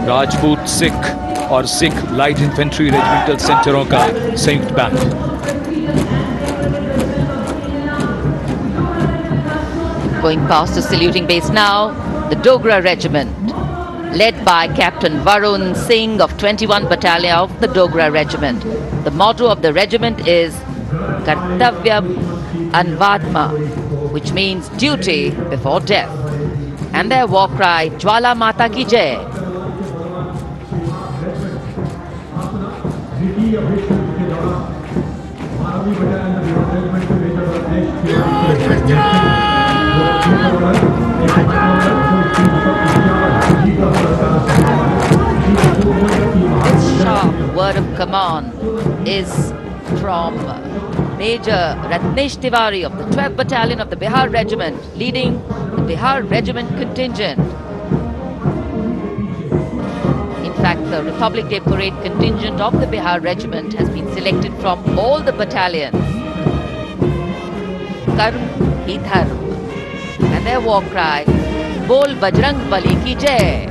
राजपूत सिख और सिख लाइट इन्फेंट्री रेजिमेंटल सेंटरों का संयुक्त band. Going past the saluting base now, the Dogra Regiment, led by Captain Varun Singh of 21 Battalion of the Dogra Regiment. The motto of the regiment is Kartavyam Anvadma, which means duty before death. And their war cry, Jwala Mata Ki Jai. This sharp word of command is from Major Ratnesh Tiwari of the 12th Battalion of the Bihar Regiment, leading the Bihar Regiment contingent. In fact, the Republic Day Parade contingent of the Bihar Regiment has been selected from all the battalions. Karm hi dharm. And their war cry, Bol Bajrang Bali ki Jai.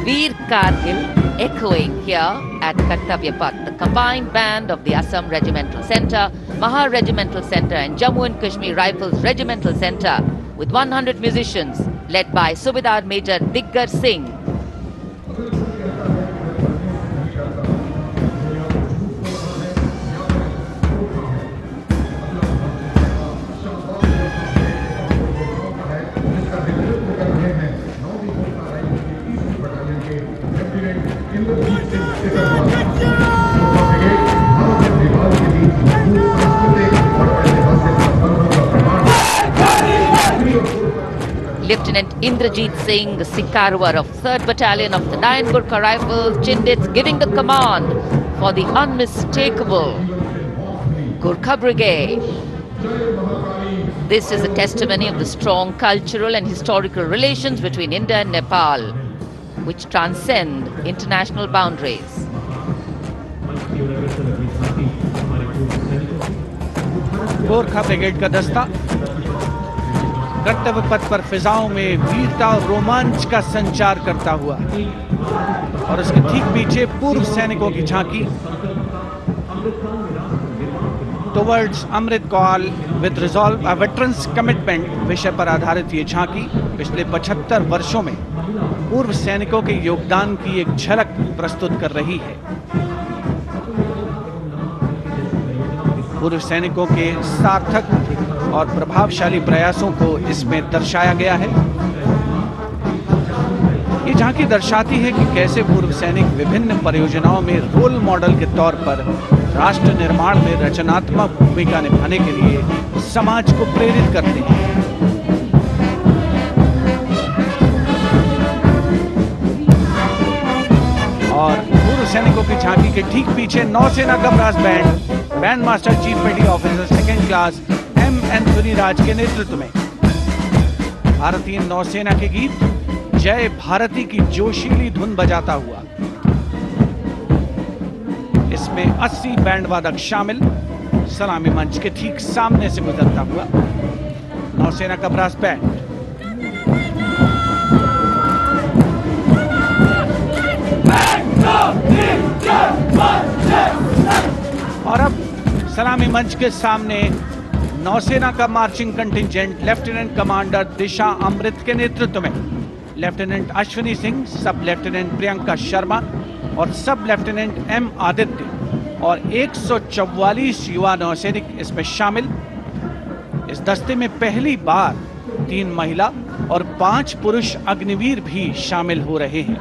Veer Kargil echoing here at Kartavya Path, the combined band of the Assam Regimental Centre, Mahar Regimental Centre and Jammu and Kashmir Rifles Regimental Centre, with 100 musicians led by Subedar Major Diggar Singh. Lieutenant Indrajit Singh, the Sikarwar of 3rd Battalion of the 9th Gurkha Rifles, Chindits, giving the command for the unmistakable Gurkha Brigade. This is a testimony of the strong cultural and historical relations between India and Nepal, which transcend international boundaries. Gorkha brigade का दस्ता कर्तव्य पथ पर फिजाओं में वीरता और रोमांच का संचार करता हुआ, और उसके ठीक पीछे पूर्व सैनिकों की झांकी। Towards Amrit Kaal with resolve, a veterans commitment विषय पर आधारित ये झांकी पिछले 75 वर्षों में पूर्व सैनिकों के योगदान की एक झलक प्रस्तुत कर रही है। पूर्व सैनिकों के सार्थक और प्रभावशाली प्रयासों को इसमें दर्शाया गया है। ये झांकी दर्शाती है कि कैसे पूर्व सैनिक विभिन्न परियोजनाओं में रोल मॉडल के तौर पर राष्ट्र निर्माण में रचनात्मक भूमिका निभाने के लिए समाज को प्रेरित करते हैं। और पूर्व सैनिकों की झांकी के ठीक पीछे नौसेना का brass band, band master chief petty officer 2nd class M Anthony Raj के नेतृत्व में भारतीय नौसेना के गीत जय भारती की जोशीली धुन बजाता हुआ। इसमें 80 बैंड वादक शामिल। सलामी मंच के ठीक सामने से गुजरता हुआ नौसेना का ब्रास बैंड। और अब सलामी मंच के सामने नौसेना का मार्चिंग कंटिंजेंट लेफ्टिनेंट कमांडर दिशा अमृत के नेतृत्व में लेफ्टिनेंट अश्विनी सिंह, सब लेफ्टिनेंट प्रियंका शर्मा और सब लेफ्टिनेंट एम आदित्य और 144 युवा नौसैनिक इसमें शामिल। इस दस्ते में पहली बार 3 महिला और 5 पुरुष अग्निवीर भी शामिल हो रहे हैं।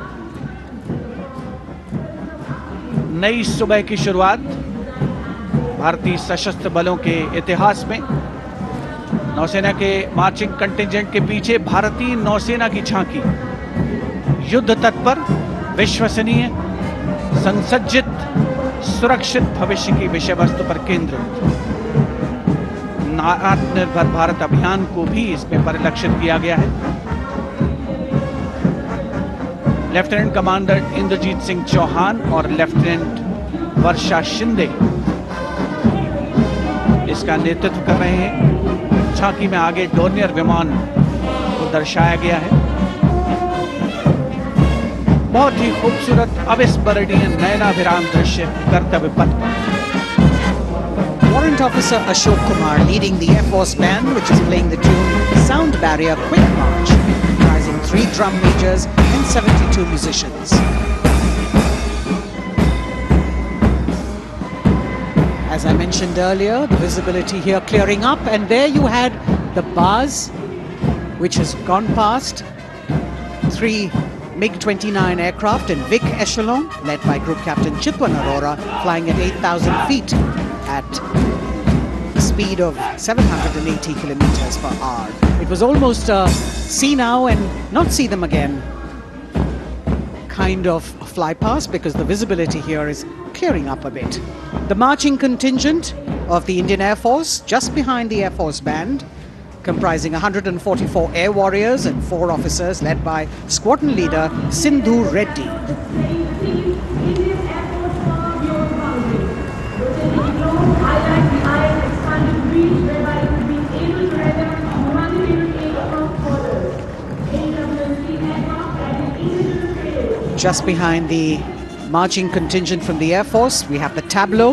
नई सुबह की शुरुआत भारतीय सशस्त्र बलों के इतिहास में। नौसेना के मार्चिंग कंटिंजेंट के पीछे भारतीय नौसेना की झांकी युद्ध तत्पर, विश्वसनीय, संसज्जित, सुरक्षित भविष्य की विषय वस्तु पर केंद्रित। आत्मनिर्भर भारत अभियान को भी इसमें परिलक्षित किया गया है। लेफ्टिनेंट कमांडर इंद्रजीत सिंह चौहान और लेफ्टिनेंट वर्षा शिंदे इसका नेतृत्व कर रहे हैं। झांकी में आगे डोर्नियर विमान को दर्शाया गया है। बहुत ही खूबसूरत अविस्मरणीय नयनाभिराम दृश्य कर्तव्य पथ पर। Warrant Officer Ashok Kumar leading the Air Force Band, which is playing the tune Sound Barrier Quick March, comprising 3 drum majors and 72 musicians. As I mentioned earlier, the visibility here clearing up, and there you had the bars, which has gone past 3 MiG-29 aircraft in Vic Echelon, led by Group Captain Chitwan Arora, flying at 8,000 feet at a speed of 780 kilometers per hour. It was almost a see now and not see them again kind of fly past, because the visibility here is clearing up a bit. The marching contingent of the Indian Air Force, just behind the Air Force Band, comprising 144 air warriors and 4 officers, led by squadron leader Sindhu Reddy. Just behind the marching contingent from the Air Force. We have the tableau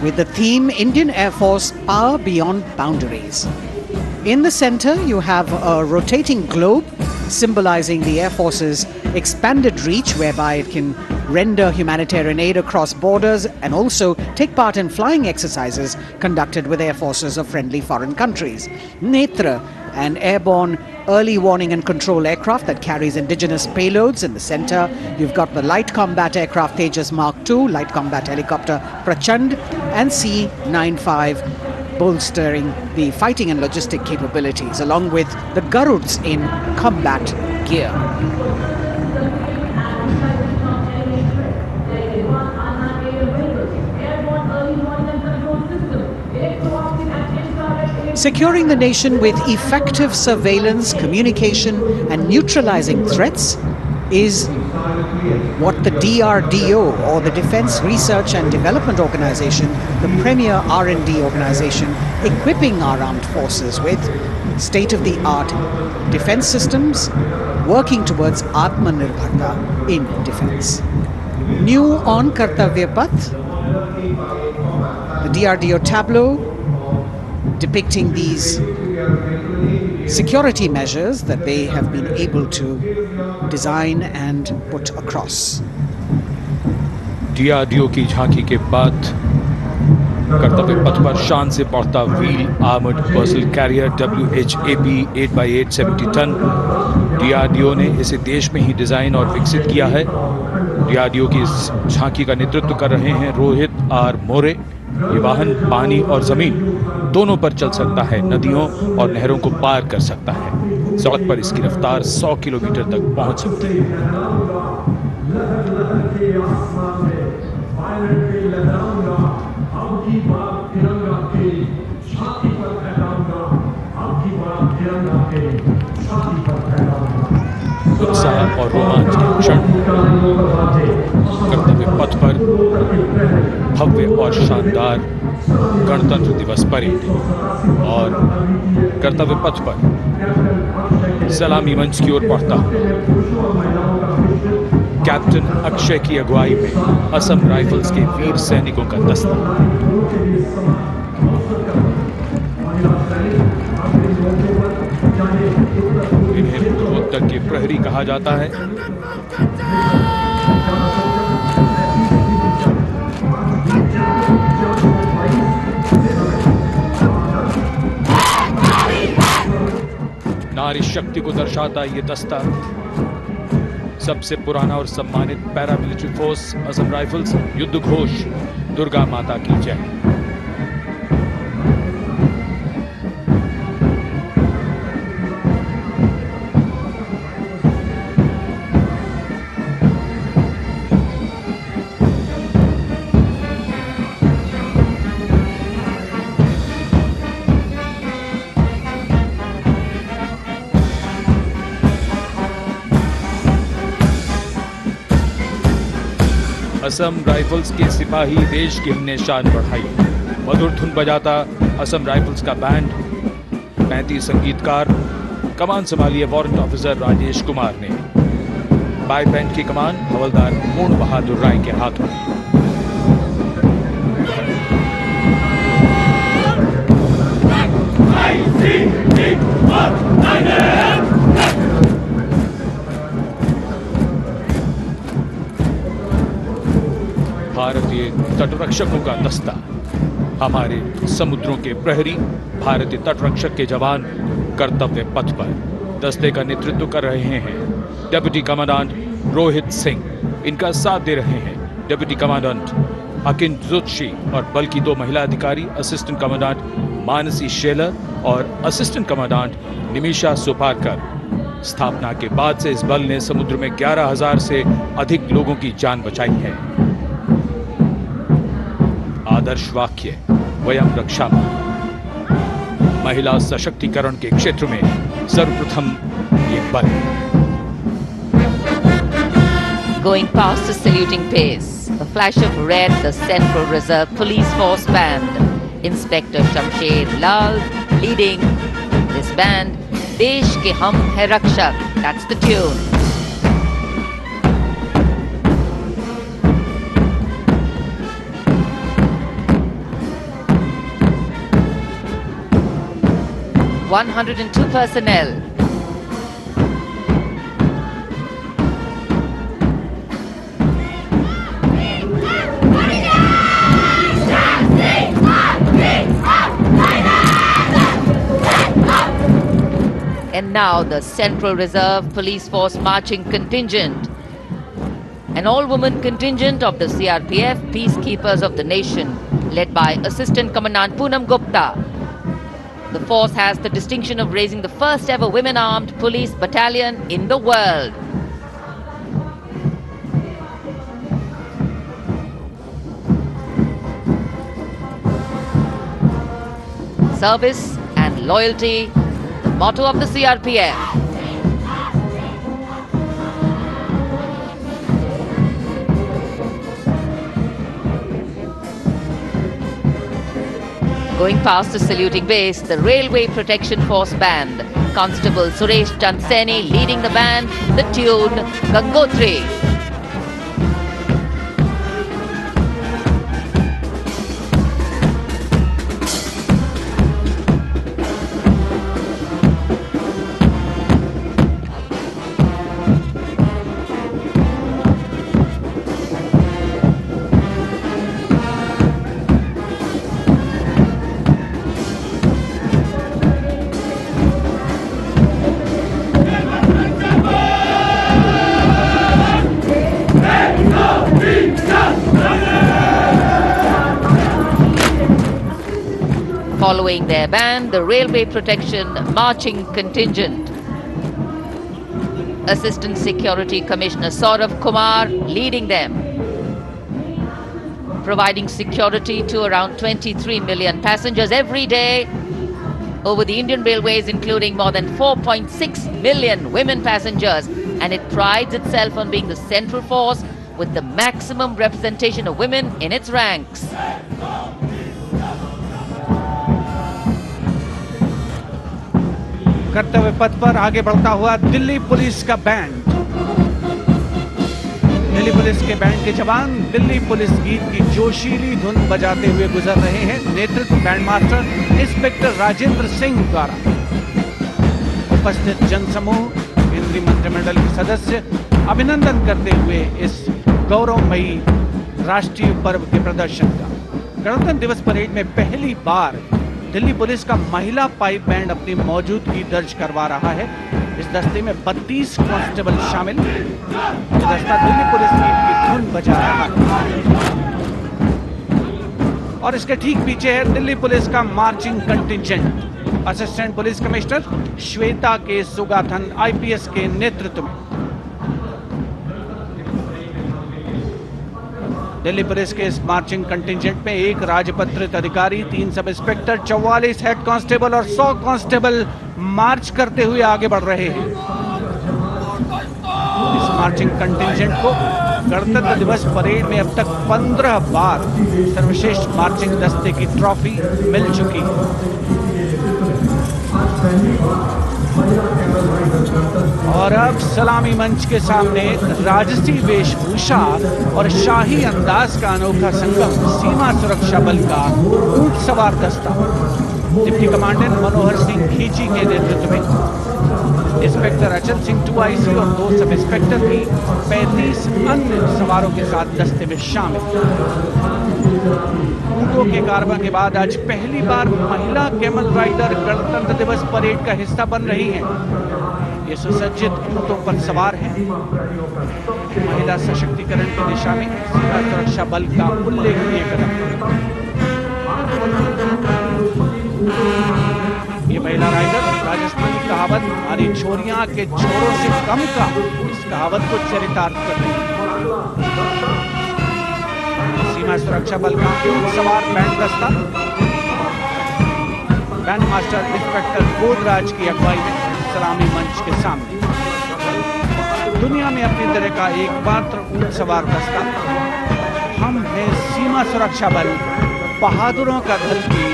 with the theme Indian Air Force Power Beyond Boundaries. In the center, you have a rotating globe symbolizing the Air Force's expanded reach, whereby it can render humanitarian aid across borders and also take part in flying exercises conducted with air forces of friendly foreign countries. Netra, an airborne early warning and control aircraft that carries indigenous payloads. In the center, you've got the light combat aircraft Tejas Mark II, light combat helicopter Prachand, and C-95 bolstering the fighting and logistic capabilities, along with the Garuds in combat gear. Securing the nation with effective surveillance, communication, and neutralizing threats is what the DRDO, or the Defense Research and Development Organization, the premier R&D organization, equipping our armed forces with state-of-the-art defense systems, working towards Atmanirbharta in defense. New on Kartavya Path, the DRDO tableau depicting these security measures that they have been able to design and put across. DRDO की झांकी के बाद कर्तव्य पथ पर शान से पहुंचता wheel armoured personnel carrier WHAP 8x8 70 ton. DRDO ने इसे देश में ही डिजाइन और विकसित किया है। DRDO की इस झांकी का नेतृत्व कर रहे हैं रोहित आर मोरे। ये वाहन पानी और जमीन दोनों पर चल सकता है, नदियों और नहरों को पार कर सकता है। सड़क पर इसकी रफ्तार 100 किलोमीटर तक पहुंच सकती है। उत्साह और रोमांच के क्षण, कर्तव्य पथ पर भव्य और शानदार गणतंत्र दिवस परेड और कर्तव्य पथ पर सलामी मंच की ओर बढ़ता कैप्टन अक्षय की अगुवाई में असम राइफल्स के वीर सैनिकों का दस्ता। इन्हें पूर्वोत्तर के प्रहरी कहा जाता है। नारी शक्ति को दर्शाता ये दस्ता सबसे पुराना और सम्मानित पैरामिलिट्री फोर्स असम राइफल्स। युद्ध घोष दुर्गा माता की जय। असम राइफल्स के सिपाही देश की हमने शान बढ़ाई। मधुर धुन बजाता असम राइफल्स का बैंड, 35 संगीतकार। कमान संभाली है वारंट ऑफिसर राजेश कुमार ने। बाई बैंड की कमान हवलदार पूर्ण बहादुर राय के हाथों में। भारतीय तटरक्षकों का दस्ता, हमारे समुद्रों के प्रहरी, भारतीय तटरक्षक के जवान कर्तव्य पथ पर दस्ते का नेतृत्व कर रहे हैं डिप्टी कमांडेंट रोहित सिंह। इनका साथ दे रहे हैं डिप्टी कमांडेंट अकिन जोशी और बल की 2 महिला अधिकारी, असिस्टेंट कमांडेंट मानसी शेलर और असिस्टेंट कमांडेंट निमिषा सुपारकर। स्थापना के बाद से इस बल ने समुद्र में 11,000 से अधिक लोगों की जान बचाई है। आदर्श वाक्य वयम रक्षामः। महिला सशक्तिकरण के क्षेत्र में सर्वप्रथम ये बल। Going past the saluting pace, a flash of red, the Central Reserve Police Force Band. Inspector Shamsher Lal leading this band. Desh ke hum hai rakshak. That's the tune. 102 personnel. And now the Central Reserve Police Force marching contingent, an all-woman contingent of the CRPF, Peacekeepers of the Nation, led by Assistant Commandant Poonam Gupta. The force has the distinction of raising the first ever women-armed police battalion in the world. Service and loyalty, the motto of the CRPF. Going past the saluting base, the Railway Protection Force Band. Constable Suresh Chandseni leading the band, the tune Gangotri. Following their band, the Railway Protection Marching Contingent. Assistant Security Commissioner Saurav Kumar leading them, providing security to around 23 million passengers every day over the Indian Railways, including more than 4.6 million women passengers, and it prides itself on being the central force with the maximum representation of women in its ranks. कर्तव्य पथ पर आगे बढ़ता हुआ Delhi police का band. Delhi police के band के जवान दिल्ली पुलिस गीत की जोशीली धुन बजाते हुए गुजर रहे हैं। नेतृत्व band master inspector Rajendra Singh द्वारा। उपस्थित जनसमूह, केंद्रीय मंत्रिमंडल के सदस्य अभिनंदन करते हुए इस गौरवमयी राष्ट्रीय पर्व के प्रदर्शन का। गणतंत्र दिवस परेड में पहली बार दिल्ली पुलिस का महिला पाइप बैंड अपनी मौजूदगी दर्ज करवा रहा है। इस दस्ते में 32 कांस्टेबल शामिल। ये दस्ता दिल्ली पुलिस गीत की धुन बजा रहा है और इसके ठीक पीछे है दिल्ली पुलिस का marching contingent. Assistant police commissioner Shweta के सुगाथन आईपीएस के नेतृत्व में दिल्ली पुलिस के इस मार्चिंग कंटिंजेंट में एक राजपत्रित अधिकारी, 3 सब इंस्पेक्टर, 44 हेड कांस्टेबल और 100 कांस्टेबल मार्च करते हुए आगे बढ़ रहे हैं। इस मार्चिंग कंटिंजेंट को गणतंत्र दिवस परेड में अब तक 15 बार सर्वश्रेष्ठ मार्चिंग दस्ते की ट्रॉफी मिल चुकी है। और अब सलामी मंच के सामने राजसी वेशभूषा और शाही अंदाज का अनोखा संगम, सीमा सुरक्षा बल का ऊंट सवार दस्ता डिप्टी कमांडेंट मनोहर सिंह खींची के नेतृत्व में इंस्पेक्टर अचल सिंह 2IC और 2 सब इंस्पेक्टर की 35 अन्य सवारों के साथ दस्ते में शामिल। ऊंटों के कारवां के बाद आज पहली बार महिला कैमल राइडर गणतंत्र दिवस परेड का हिस्सा बन रही हैं। ये सुसज्जित ऊंटों पर सवार हैं। महिला सशक्तिकरण की दिशा में सीमा सुरक्षा बल का उल्लेखनीय कदम। ये महिला राइडर राजस्थानी कहावत हमारी छोरियां के छोरों से कम का, इस कहावत को चरितार्थ कर रही है। सीमा सुरक्षा बल का सवार बैंड दस्ता बैंड मास्टर इंस्पेक्टर बोधराज की अगुवाई में सलामी मंच के सामने दुनिया में अपनी तरह का एकमात्र ऊंट सवार दस्ता हम हैं सीमा सुरक्षा बल, बहादुरों का दल की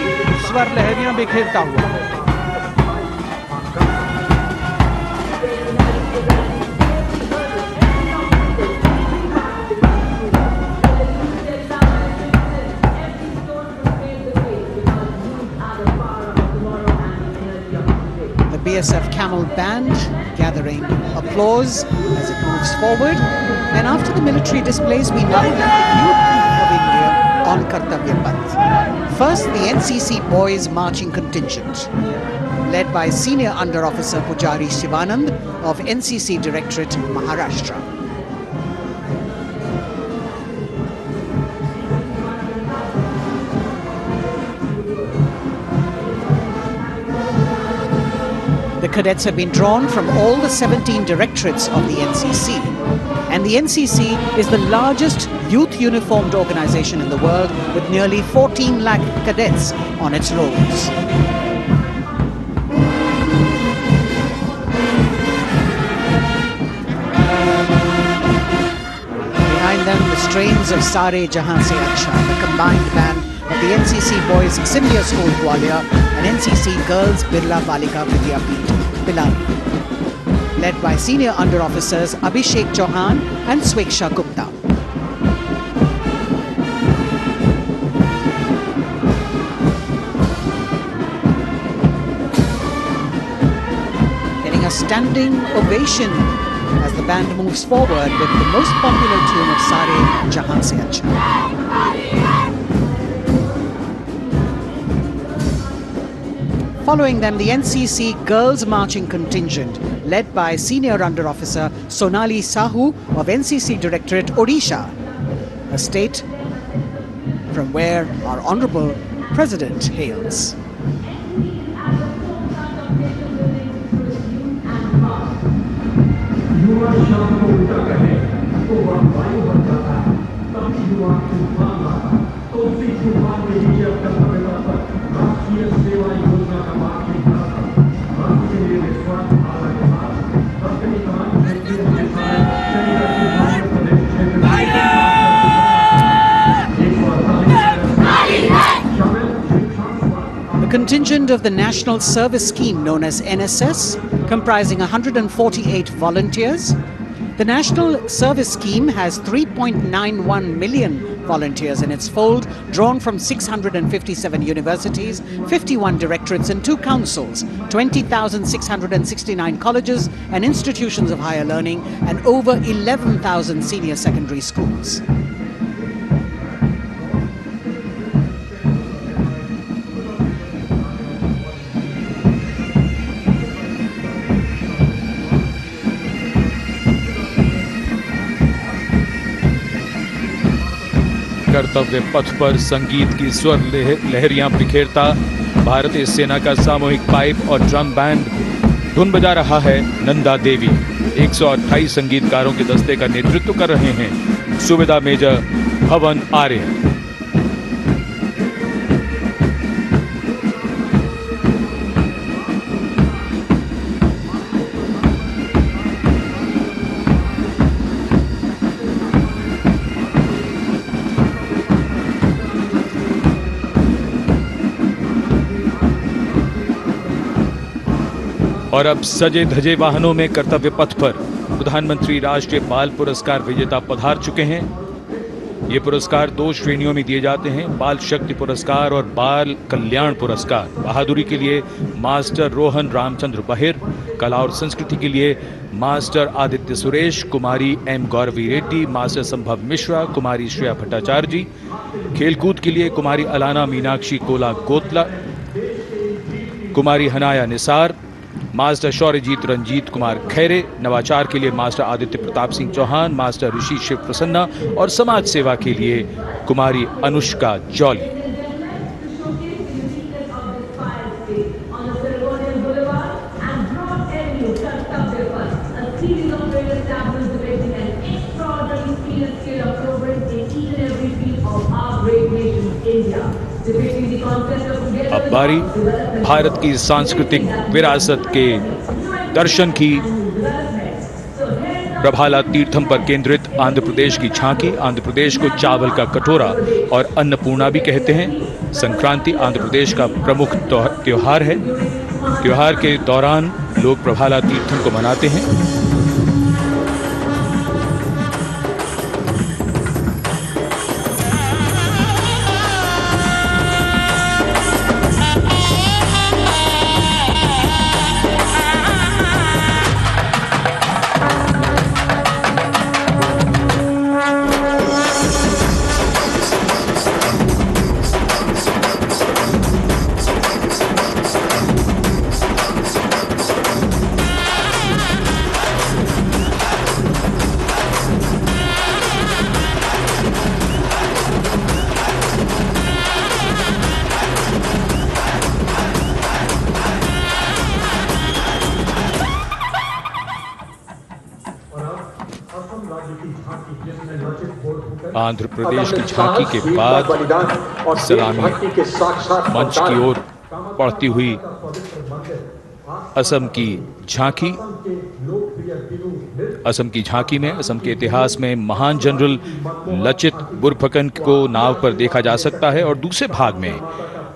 स्वर लहरियां बिखेरता हुआ। BSF Camel Band gathering applause as it moves forward. And after the military displays, we now have the youth of India on Kartavya Path. First, the NCC Boys Marching Contingent, led by Senior Under Officer Pujari Shivanand of NCC Directorate, Maharashtra. The cadets have been drawn from all the 17 directorates of the NCC. And the NCC is the largest youth uniformed organization in the world, with nearly 14 lakh cadets on its rolls. Behind them, the strains of Sare Jahan Se Acha, the combined band of the NCC Boys Scindia School Gwalior and NCC Girls Birla Balika Vidyapeeth Pilani, led by Senior Under Officers Abhishek Chauhan and Sweksha Gupta. Getting a standing ovation as the band moves forward with the most popular tune of Sare Jahan Se Acha. Following them, the NCC Girls Marching Contingent, led by Senior Under Officer Sonali Sahu of NCC Directorate, Odisha, a state from where our Honorable President hails. A contingent of the National Service Scheme known as NSS, comprising 148 volunteers. The National Service Scheme has 3.91 million volunteers in its fold, drawn from 657 universities, 51 directorates and 2 councils, 20,669 colleges and institutions of higher learning, and over 11,000 senior secondary schools. कर्तव्य पथ पर संगीत की स्वर लहरियां बिखेरता भारतीय सेना का सामूहिक पाइप और ड्रम बैंड धुन बजा रहा है। नंदा देवी 128 संगीतकारों के दस्ते का नेतृत्व कर रहे हैं। सुबेदा मेजर भवन आर्य। और अब सजे धजे वाहनों में कर्तव्य पथ पर प्रधानमंत्री राष्ट्रीय बाल पुरस्कार विजेता पधार चुके हैं। ये पुरस्कार 2 श्रेणियों में दिए जाते हैं, बाल शक्ति पुरस्कार और बाल कल्याण पुरस्कार। बहादुरी के लिए मास्टर रोहन रामचंद्र बहिर, कला और संस्कृति के लिए मास्टर आदित्य सुरेश, कुमारी एम गौरवी रेड्डी, मास्टर संभव मिश्रा, कुमारी श्रेया भट्टाचार्य जी, खेलकूद के लिए कुमारी अलाना मीनाक्षी कोला गोतला, कुमारी हनाया निसार, मास्टर शौर्यजीत रंजीत कुमार खैरे, नवाचार के लिए मास्टर आदित्य प्रताप सिंह चौहान, मास्टर ऋषि शिव प्रसन्ना और समाज सेवा के लिए कुमारी अनुष्का जौली। अब बारी भारत की सांस्कृतिक विरासत के दर्शन की। प्रभाला तीर्थम पर केंद्रित आंध्र प्रदेश की झांकी। आंध्र प्रदेश को चावल का कटोरा और अन्नपूर्णा भी कहते हैं। संक्रांति आंध्र प्रदेश का प्रमुख त्योहार है। त्योहार के दौरान लोग प्रभाला तीर्थम को मनाते हैं। आंध्र प्रदेश की झांकी के बाद सलामी मंच की ओर बढ़ती हुई असम की झांकी। असम की झांकी में असम के इतिहास में महान जनरल लचित बुरफकन को नाव पर देखा जा सकता है और दूसरे भाग में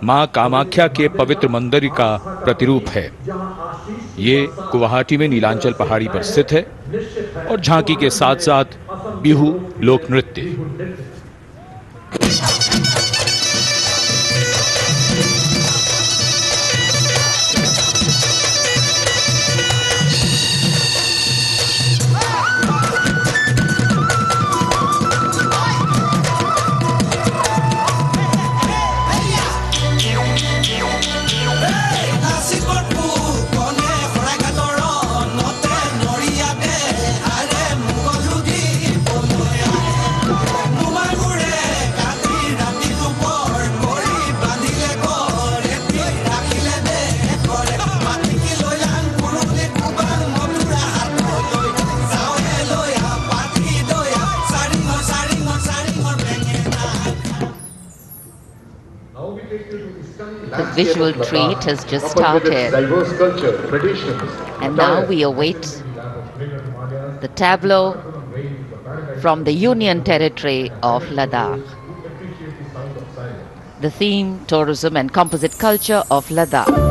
मां कामाख्या के पवित्र मंदिर का प्रतिरूप है। ये गुवाहाटी में नीलांचल पहाड़ी पर स्थित है और झांकी के साथ साथ बिहू लोक नृत्य। The visual treat has just started, and now we await the tableau from the Union Territory of Ladakh. The theme, tourism and composite culture of Ladakh.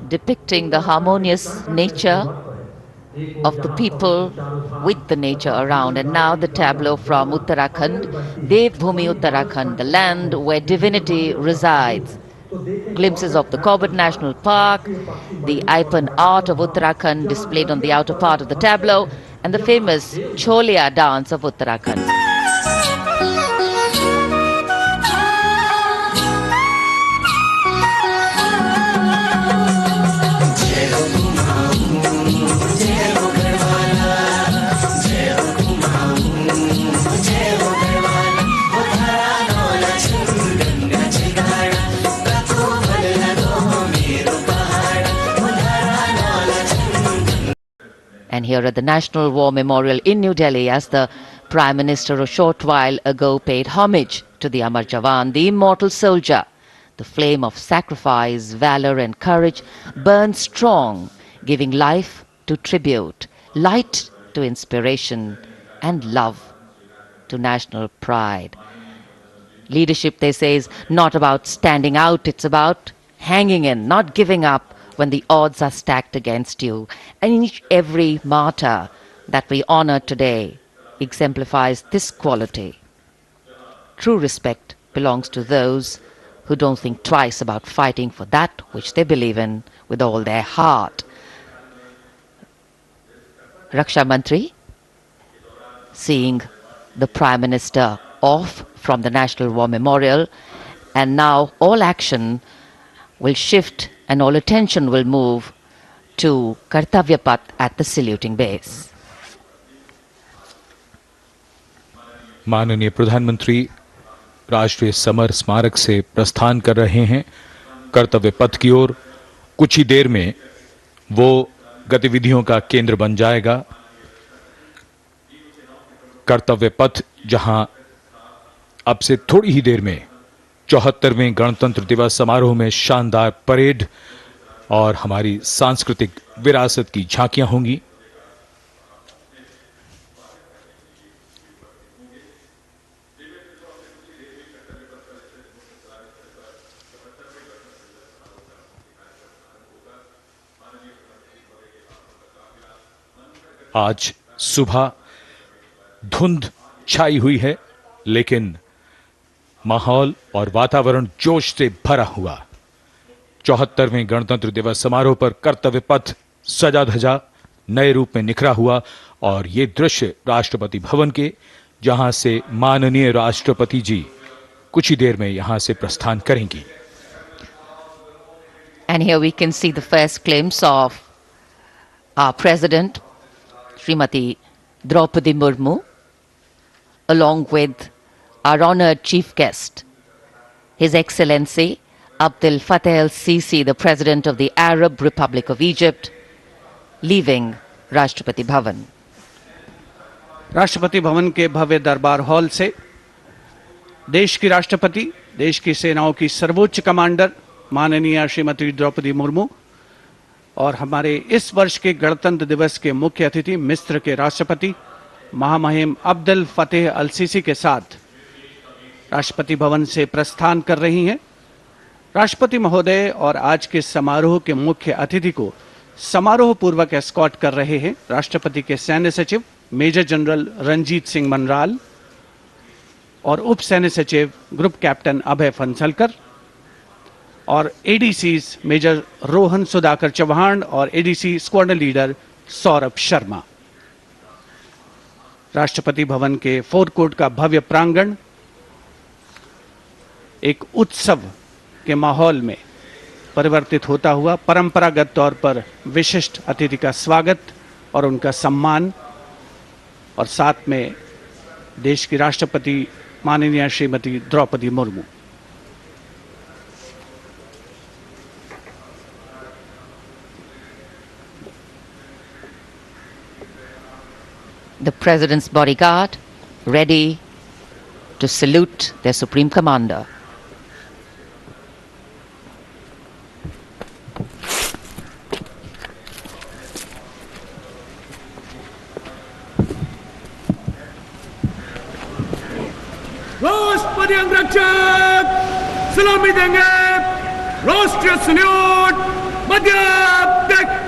Depicting the harmonious nature of the people with the nature around. And now the tableau from Uttarakhand, Devbhumi Uttarakhand, the land where divinity resides. Glimpses of the Corbett National Park, the Ipan art of Uttarakhand displayed on the outer part of the tableau, and the famous Cholia dance of Uttarakhand. And here at the National War Memorial in New Delhi, as the Prime Minister a short while ago paid homage to the Amar Jawan, the immortal soldier, the flame of sacrifice, valor and courage burns strong, giving life to tribute, light to inspiration, and love to national pride. Leadership, they say, is not about standing out, it's about hanging in, not giving up when the odds are stacked against you. And every martyr that we honor today exemplifies this quality. True respect belongs to those who don't think twice about fighting for that which they believe in with all their heart. Raksha Mantri, seeing the Prime Minister off from the National War Memorial, and now all action will shift and all attention will move to Kartavya Path at the saluting base. माननीय प्रधानमंत्री राष्ट्रीय summer स्मारक से प्रस्थान कर रहे हैं कर्तव्य पथ की ओर। कुछ ही देर में वो गतिविधियों का केंद्र बन जाएगा। कर्तव्य पथ जहां अब से थोड़ी ही देर में 74वें गणतंत्र दिवस समारोह में शानदार परेड और हमारी सांस्कृतिक विरासत की झांकियां होंगी। आज सुबह धुंध छाई हुई है, लेकिन माहौल और वातावरण जोश से भरा हुआ। 74वें गणतंत्र दिवस समारोह पर कर्तव्य पथ सजा धजा नए रूप में निखरा हुआ और ये दृश्य राष्ट्रपति भवन के, जहां से माननीय राष्ट्रपति जी कुछ ही देर में यहां से प्रस्थान करेंगी। And here we can see the first glimpse of our President, Srimati Draupadi Murmu, along with our honored chief guest, His Excellency Abdel Fattah al-Sisi, the President of the Arab Republic of Egypt, leaving Rashtrapati Bhavan. Rashtrapati Bhavan के भव्य दरबार hall से देश की राष्ट्रपति, देश की सेनाओं की सर्वोच्च कमांडर माननीय श्रीमती द्रौपदी मुर्मू और हमारे इस वर्ष के गणतंत्र दिवस के मुख्य अतिथि मिस्र के राष्ट्रपति महामहिम अब्दुल फतेह अल सीसी के साथ राष्ट्रपति भवन से प्रस्थान कर रही हैं। राष्ट्रपति महोदय और आज के समारोह के मुख्य अतिथि को समारोह पूर्वक एस्कॉर्ट कर रहे हैं राष्ट्रपति के सैन्य सचिव मेजर जनरल रंजीत सिंह मनराल और उप सैन्य सचिव ग्रुप कैप्टन अभय फंसलकर और एडीसीज मेजर रोहन सुधाकर चौहान और ADC squadron leader Saurabh Sharma. Rashtrapati Bhavan के फोर कोर्ट का भव्य प्रांगण एक उत्सव के माहौल में परिवर्तित होता हुआ परंपरागत तौर पर विशिष्ट अतिथि का स्वागत और उनका सम्मान और साथ में देश की राष्ट्रपति माननीय Shrimati Draupadi Murmu. The President's bodyguard ready to salute their Supreme Commander. राष्ट्रपति अंगरक्षक सलामी देंगे। राष्ट्रीय सल्यूट मध्य तक।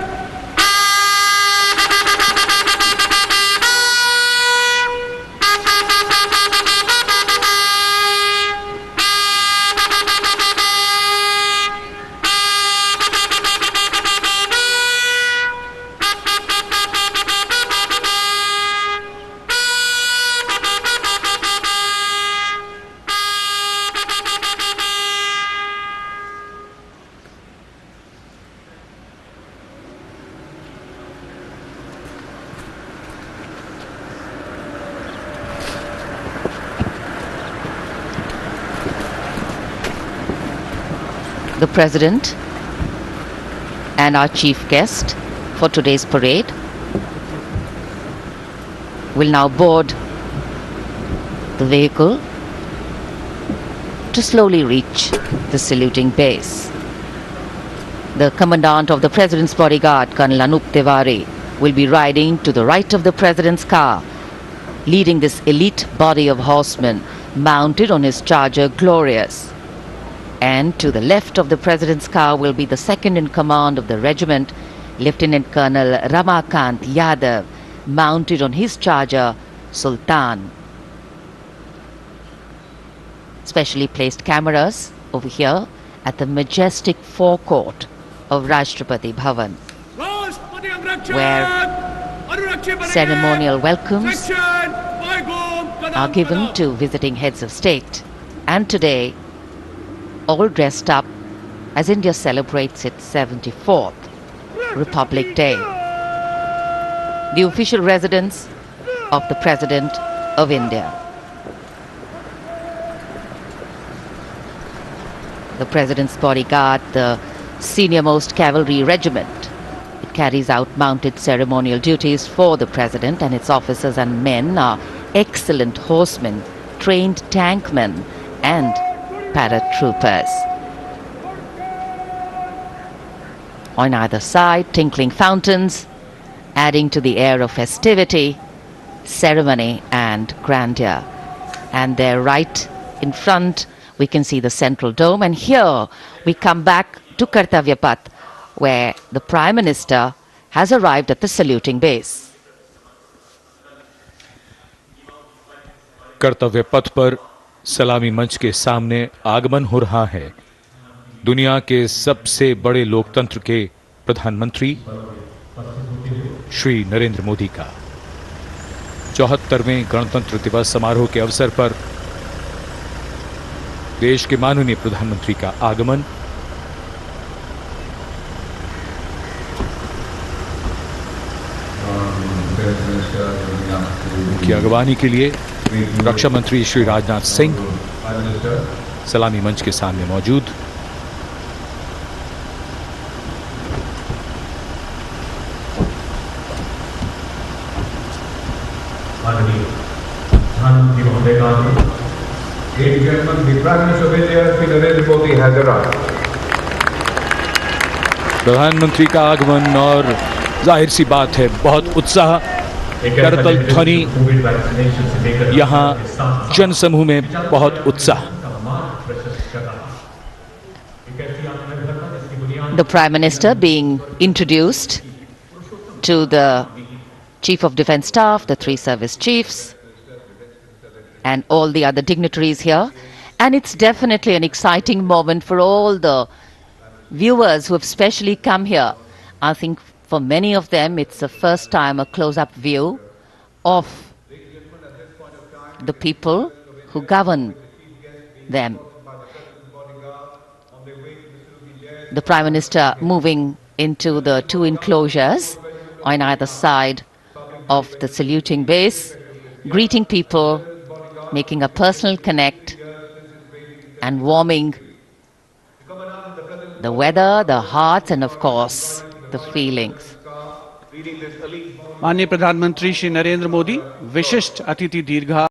The President and our chief guest for today's parade will now board the vehicle to slowly reach the saluting base. The Commandant of the President's bodyguard, Colonel Anup Tiwari, will be riding to the right of the President's car, leading this elite body of horsemen mounted on his charger Glorious. And to the left of the President's car will be the second in command of the regiment, Lieutenant Colonel Ramakant Yadav, mounted on his charger Sultan. Specially placed cameras over here at the majestic forecourt of Rashtrapati Bhavan, where ceremonial welcomes are given to visiting heads of state. And today, all dressed up as India celebrates its 74th Republic Day. The official residence of the President of India. The President's bodyguard, the senior-most cavalry regiment. It carries out mounted ceremonial duties for the President, and its officers and men are excellent horsemen, trained tankmen and paratroopers. On either side, tinkling fountains, adding to the air of festivity, ceremony and grandeur. And there right in front, we can see the central dome. And here we come back to Kartavya Path, where the Prime Minister has arrived at the saluting base. कर्तव्य पथ पर सलामी मंच के सामने आगमन हो रहा है दुनिया के सबसे बड़े लोकतंत्र के प्रधानमंत्री श्री नरेंद्र मोदी का। 74वें गणतंत्र दिवस समारोह के अवसर पर देश के माननीय प्रधानमंत्री का आगमन। उनकी अगवानी के लिए रक्षा मंत्री श्री राजनाथ सिंह सलामी मंच के सामने मौजूद। माननीय प्रधानमंत्री महोदय का आगमन। Ladies and gentlemen, the Prime Minister of India, Shri Narendra Modi, has arrived. प्रधानमंत्री का आगमन और जाहिर सी बात है बहुत उत्साह, करतल ध्वनि, यहाँ जनसमूह में बहुत उत्साह। The Prime Minister being introduced to the Chief of Defence Staff, the 3 service chiefs, and all the other dignitaries here. And it's definitely an exciting moment for all the viewers who have specially come here. I think for many of them, it's the first time a close-up view of the people who govern them. The Prime Minister moving into the 2 enclosures on either side of the saluting base, greeting people, making a personal connect and warming the weather, the hearts and of course the feelings. माननीय प्रधानमंत्री श्री नरेंद्र मोदी विशिष्ट अतिथि दीर्घा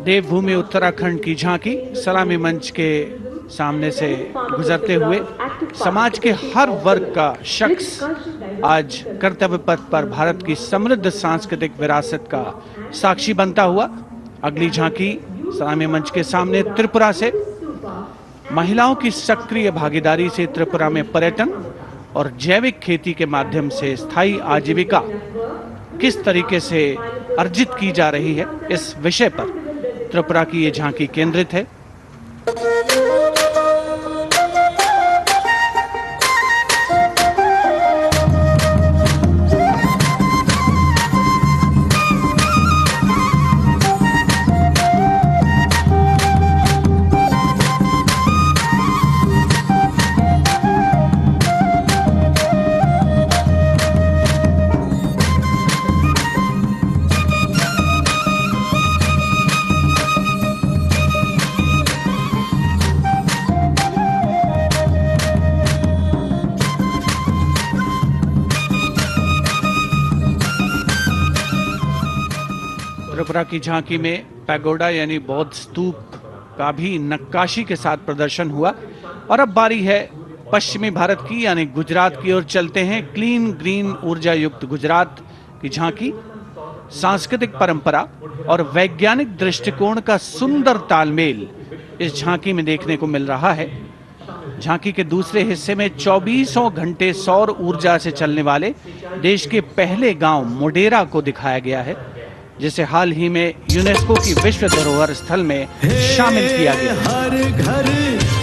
देवभूमि उत्तराखंड की झांकी सलामी मंच के सामने से गुजरते हुए समाज के हर वर्ग का शख्स आज कर्तव्य पथ पर भारत की समृद्ध सांस्कृतिक विरासत का साक्षी बनता हुआ। अगली झांकी सलामी मंच के सामने त्रिपुरा से महिलाओं की सक्रिय भागीदारी से त्रिपुरा में पर्यटन और जैविक खेती के माध्यम से स्थायी आजीविका किस तरीके से अर्जित की जा रही है, इस विषय पर त्रिपुरा की ये झांकी केंद्रित है। त्रिपुरा की झांकी में पैगोडा यानी बौद्ध स्तूप का भी नक्काशी के साथ प्रदर्शन हुआ। और अब बारी है पश्चिमी भारत की यानी गुजरात की ओर चलते हैं। क्लीन ग्रीन ऊर्जा युक्त गुजरात की झांकी सांस्कृतिक परंपरा और वैज्ञानिक दृष्टिकोण का सुंदर तालमेल इस झांकी में देखने को मिल रहा है। झांकी के दूसरे हिस्से में 24 घंटे सौर ऊर्जा से चलने वाले देश के पहले गांव मोडेरा को दिखाया गया है, जिसे हाल ही में यूनेस्को की विश्व धरोहर स्थल में शामिल किया गया। हर घर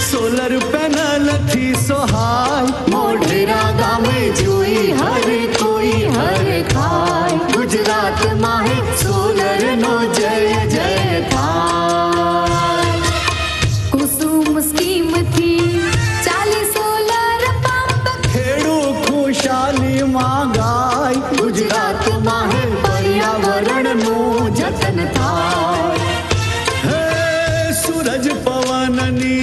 सोलर पैनल थी सोहाय, मोढेरा गाँव में जोई हर कोई हर खाय, गुजरात माहे सोलर नो जय जय थाय। कुसुम स्कीम थी 40 सोलर पंप, खेड़ू खुशाली मांगाय, गुजरात माहे पर्यावरण नो जतन थाय। हे सूरज पवननी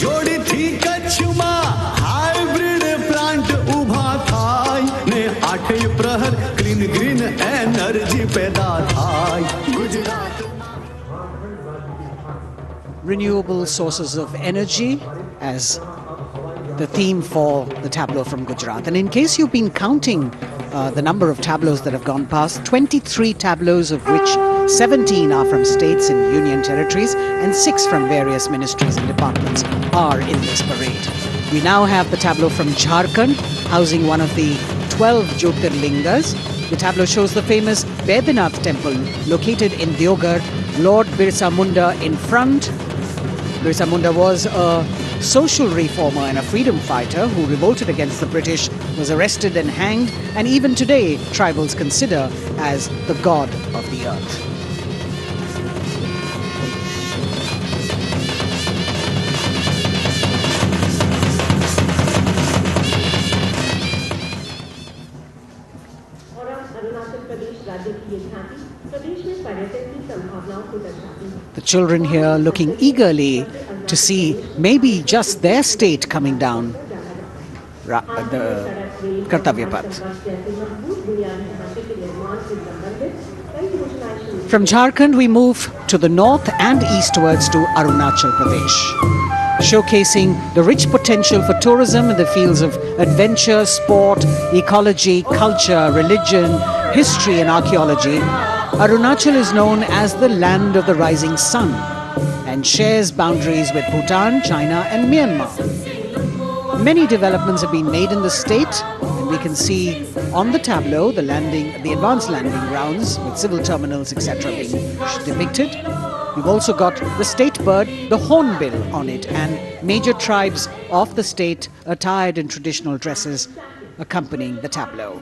जोड़ी थी कच्छ में, हाइब्रिड प्लांट उभा थाय ने 8 प्रहर क्लीन ग्रीन एनर्जी पैदा थाय। Gujarat renewable sources of energy as the theme for the tableau from Gujarat. And in case you've been counting the number of tableaus that have gone past, 23 tableaus of which 17 are from states and union territories, and 6 from various ministries and departments are in this parade. We now have the tableau from Jharkhand, housing one of the 12 Jyotirlingas. The tableau shows the famous Baidyanath temple located in Deoghar. Lord Birsa Munda in front. Birsa Munda was a social reformer and a freedom fighter who revolted against the British, was arrested and hanged, and even today tribals consider as the god of the earth. The children here looking eagerly to see maybe just their state coming down the Kartavya Path. From Jharkhand we move to the north and eastwards to Arunachal Pradesh, showcasing the rich potential for tourism in the fields of adventure, sport, ecology, culture, religion, history and archaeology. Arunachal is known as the land of the rising sun and shares boundaries with Bhutan, China and Myanmar. Many developments have been made in the state, and we can see on the tableau the advanced landing grounds with civil terminals, etc. being depicted. We've also got the state bird, the hornbill, on it, and major tribes of the state attired in traditional dresses accompanying the tableau.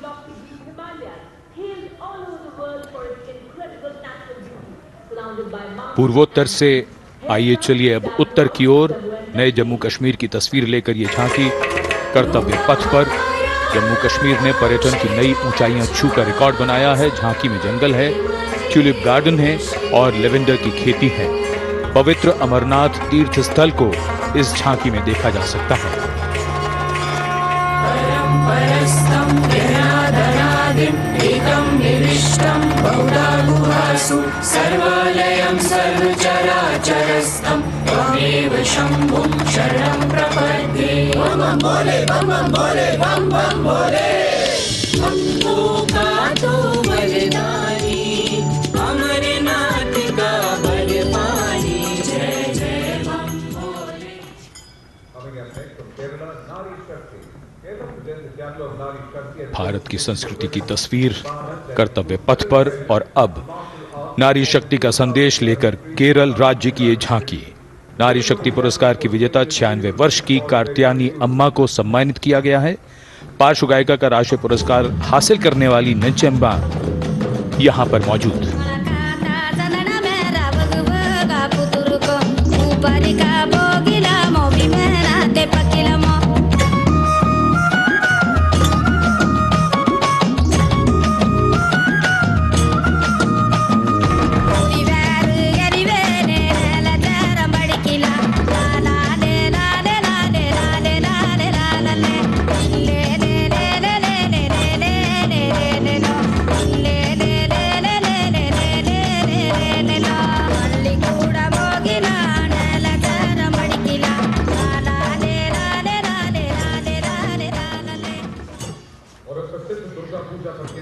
पूर्वोत्तर से आइए चलिए अब उत्तर की ओर नए जम्मू कश्मीर की तस्वीर लेकर ये झांकी कर्तव्य पथ पर। जम्मू कश्मीर ने पर्यटन की नई ऊंचाइयां छूकर रिकॉर्ड बनाया है। झांकी में जंगल है, ट्यूलिप गार्डन है और लेवेंडर की खेती है। पवित्र अमरनाथ तीर्थ स्थल को इस झांकी में देखा जा सकता है। सर्वालयं सर्वचराचरस्थं त्वमेव शम्भुं शरणं प्रपद्ये। बम बम बोले बम बम बोले बम बम बोले। हमको का तो बलिदानी अमरनाथ का बलवानी। जय जय बम बोले। भारत की संस्कृति की तस्वीर कर्तव्य पथ पर, और अब नारी शक्ति का संदेश लेकर केरल राज्य की ये झांकी। नारी शक्ति पुरस्कार की विजेता 96 वर्ष की कार्त्यानी अम्मा को सम्मानित किया गया है। पार्श्व गायिका का राष्ट्रीय पुरस्कार हासिल करने वाली नंचम्बा यहां पर मौजूद।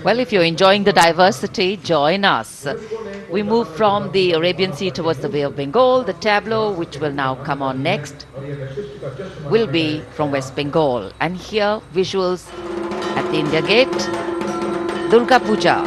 Well, if you're enjoying the diversity, join us. We move from the Arabian Sea towards the Bay of Bengal. The tableau, which will now come on next, will be from West Bengal. And here, visuals at the India Gate, Durga Puja.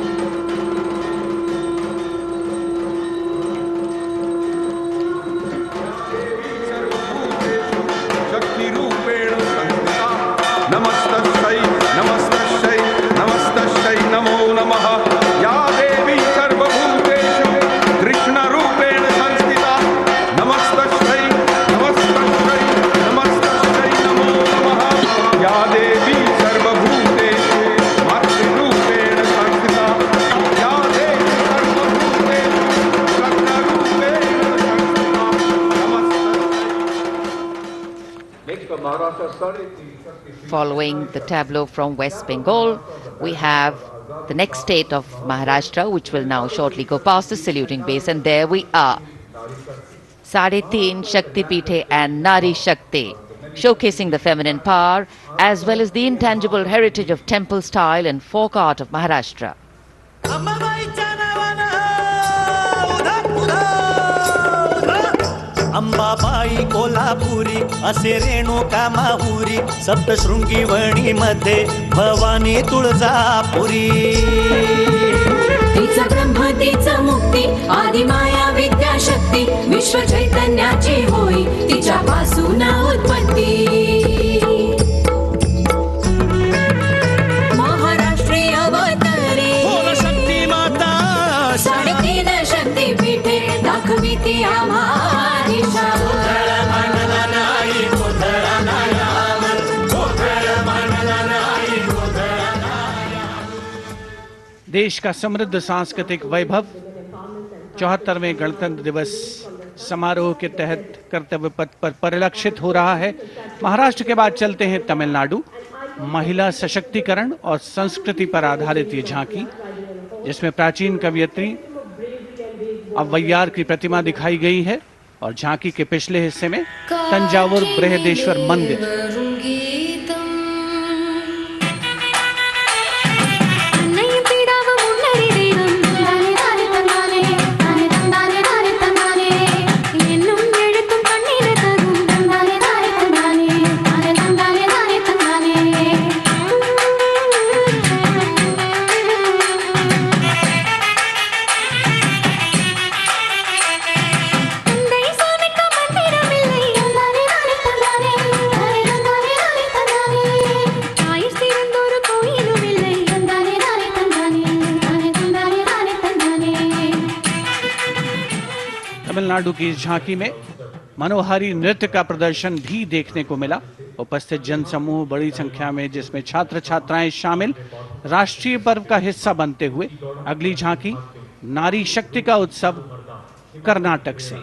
Following the tableau from West Bengal, we have the next state of Maharashtra, which will now shortly go past the saluting base, and there we are. Sade Teen Shakti Pithe and Nari Shakti, showcasing the feminine power as well as the intangible heritage of temple style and folk art of Maharashtra. Ambabai Kolhapuri असे रेणुका माहुरी सप्तशृंगी वणीमध्ये भवानी तुळजापुरी तिचा ब्रह्म तिचा मुक्ती आदि माया विद्याशक्ती विश्व चैतन्याची होई तिच्यापासून उत्पत्ती महाराष्ट्रीय अवतारी शक्ती माता 3.5 शक्तीपीठे दाखवी ती आम्हा दिशा देश का समृद्ध सांस्कृतिक वैभव 74वें गणतंत्र दिवस समारोह के तहत कर्तव्य पथ पर परिलक्षित हो रहा है। महाराष्ट्र के बाद चलते हैं तमिलनाडु। महिला सशक्तिकरण और संस्कृति पर आधारित ये झांकी, जिसमें प्राचीन कवयित्री अव्वैयार की प्रतिमा दिखाई गई है और झांकी के पिछले हिस्से में तंजावुर बृहदेश्वर मंदिर। तमिलनाडु की इस झांकी में मनोहारी नृत्य का प्रदर्शन भी देखने को मिला। उपस्थित जनसमूह बड़ी संख्या में, जिसमें छात्र छात्राएं शामिल, राष्ट्रीय पर्व का हिस्सा बनते हुए। अगली झांकी नारी शक्ति का उत्सव कर्नाटक से।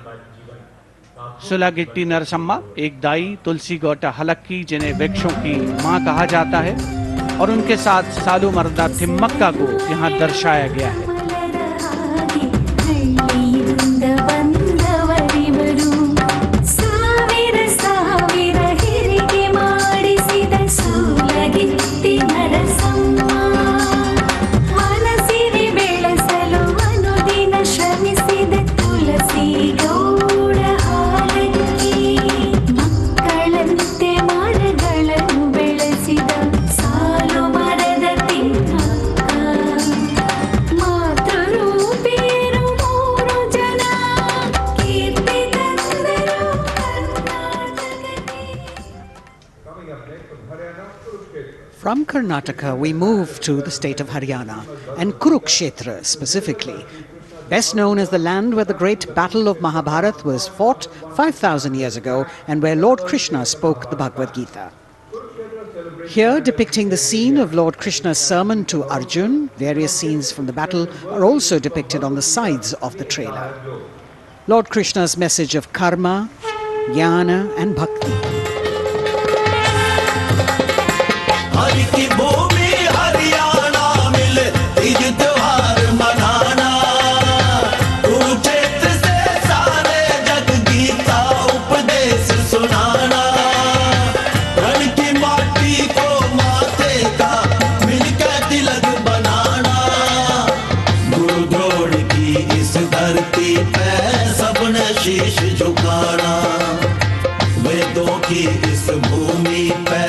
सुलागिट्टी नरसम्मा एक दाई, तुलसी गौटा हलक्की जिन्हें वृक्षों की मां कहा जाता है, और उनके साथ सालू मर्दा थिम्मक्का को यहाँ दर्शाया गया है। From Karnataka, we move to the state of Haryana, and Kurukshetra specifically, best known as the land where the great battle of Mahabharata was fought 5,000 years ago and where Lord Krishna spoke the Bhagavad Gita. Here, depicting the scene of Lord Krishna's sermon to Arjun, various scenes from the battle are also depicted on the sides of the trailer. Lord Krishna's message of karma, jnana and bhakti. Hari की भूमि हरियाणा मिले तीज त्योहार मनाना कुरुक्षेत्र से सारे जग गीता उपदेश सुनाना रण की माटी को माथे का मिलकर तिलक बनाना गुरु द्रोण की इस धरती पे सबने शीश झुकाना वेदों की इस भूमि पे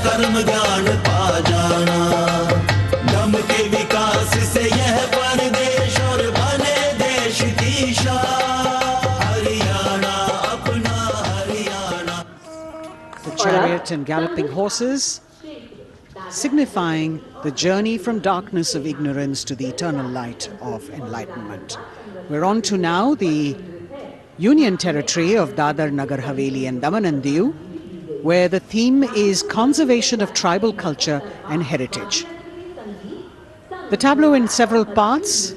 कर्म ज्ञान पा जाना दम के विकास से यह परदेश और बने देश की शान हरियाणा अपना Haryana. The chariot and galloping horses signifying the journey from darkness of ignorance to the eternal light of enlightenment. We're on to now the Union Territory of Dadar, Nagar Haveli and Daman and Diu, where the theme is conservation of tribal culture and heritage. The tableau in several parts.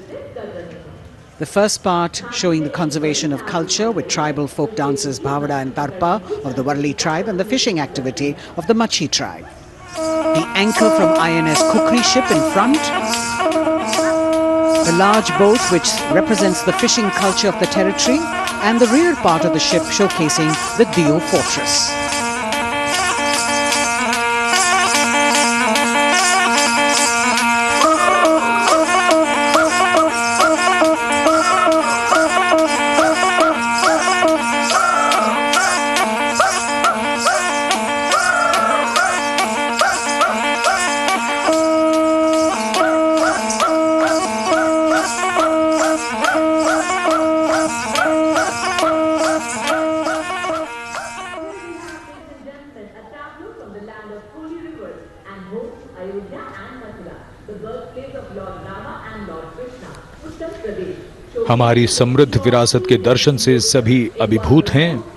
The first part showing the conservation of culture with tribal folk dances Bhavada and Tarpa of the Warli tribe and the fishing activity of the Machi tribe. The anchor from INS Kukri ship in front. The large boat which represents the fishing culture of the territory, and the rear part of the ship showcasing the Diu fortress. and home, Ayodhya and Mathura, the birthplace of Lord Rama and Lord Krishna, Uttar Pradesh. हमारी समृद्ध विरासत के दर्शन से सभी अभिभूत हैं।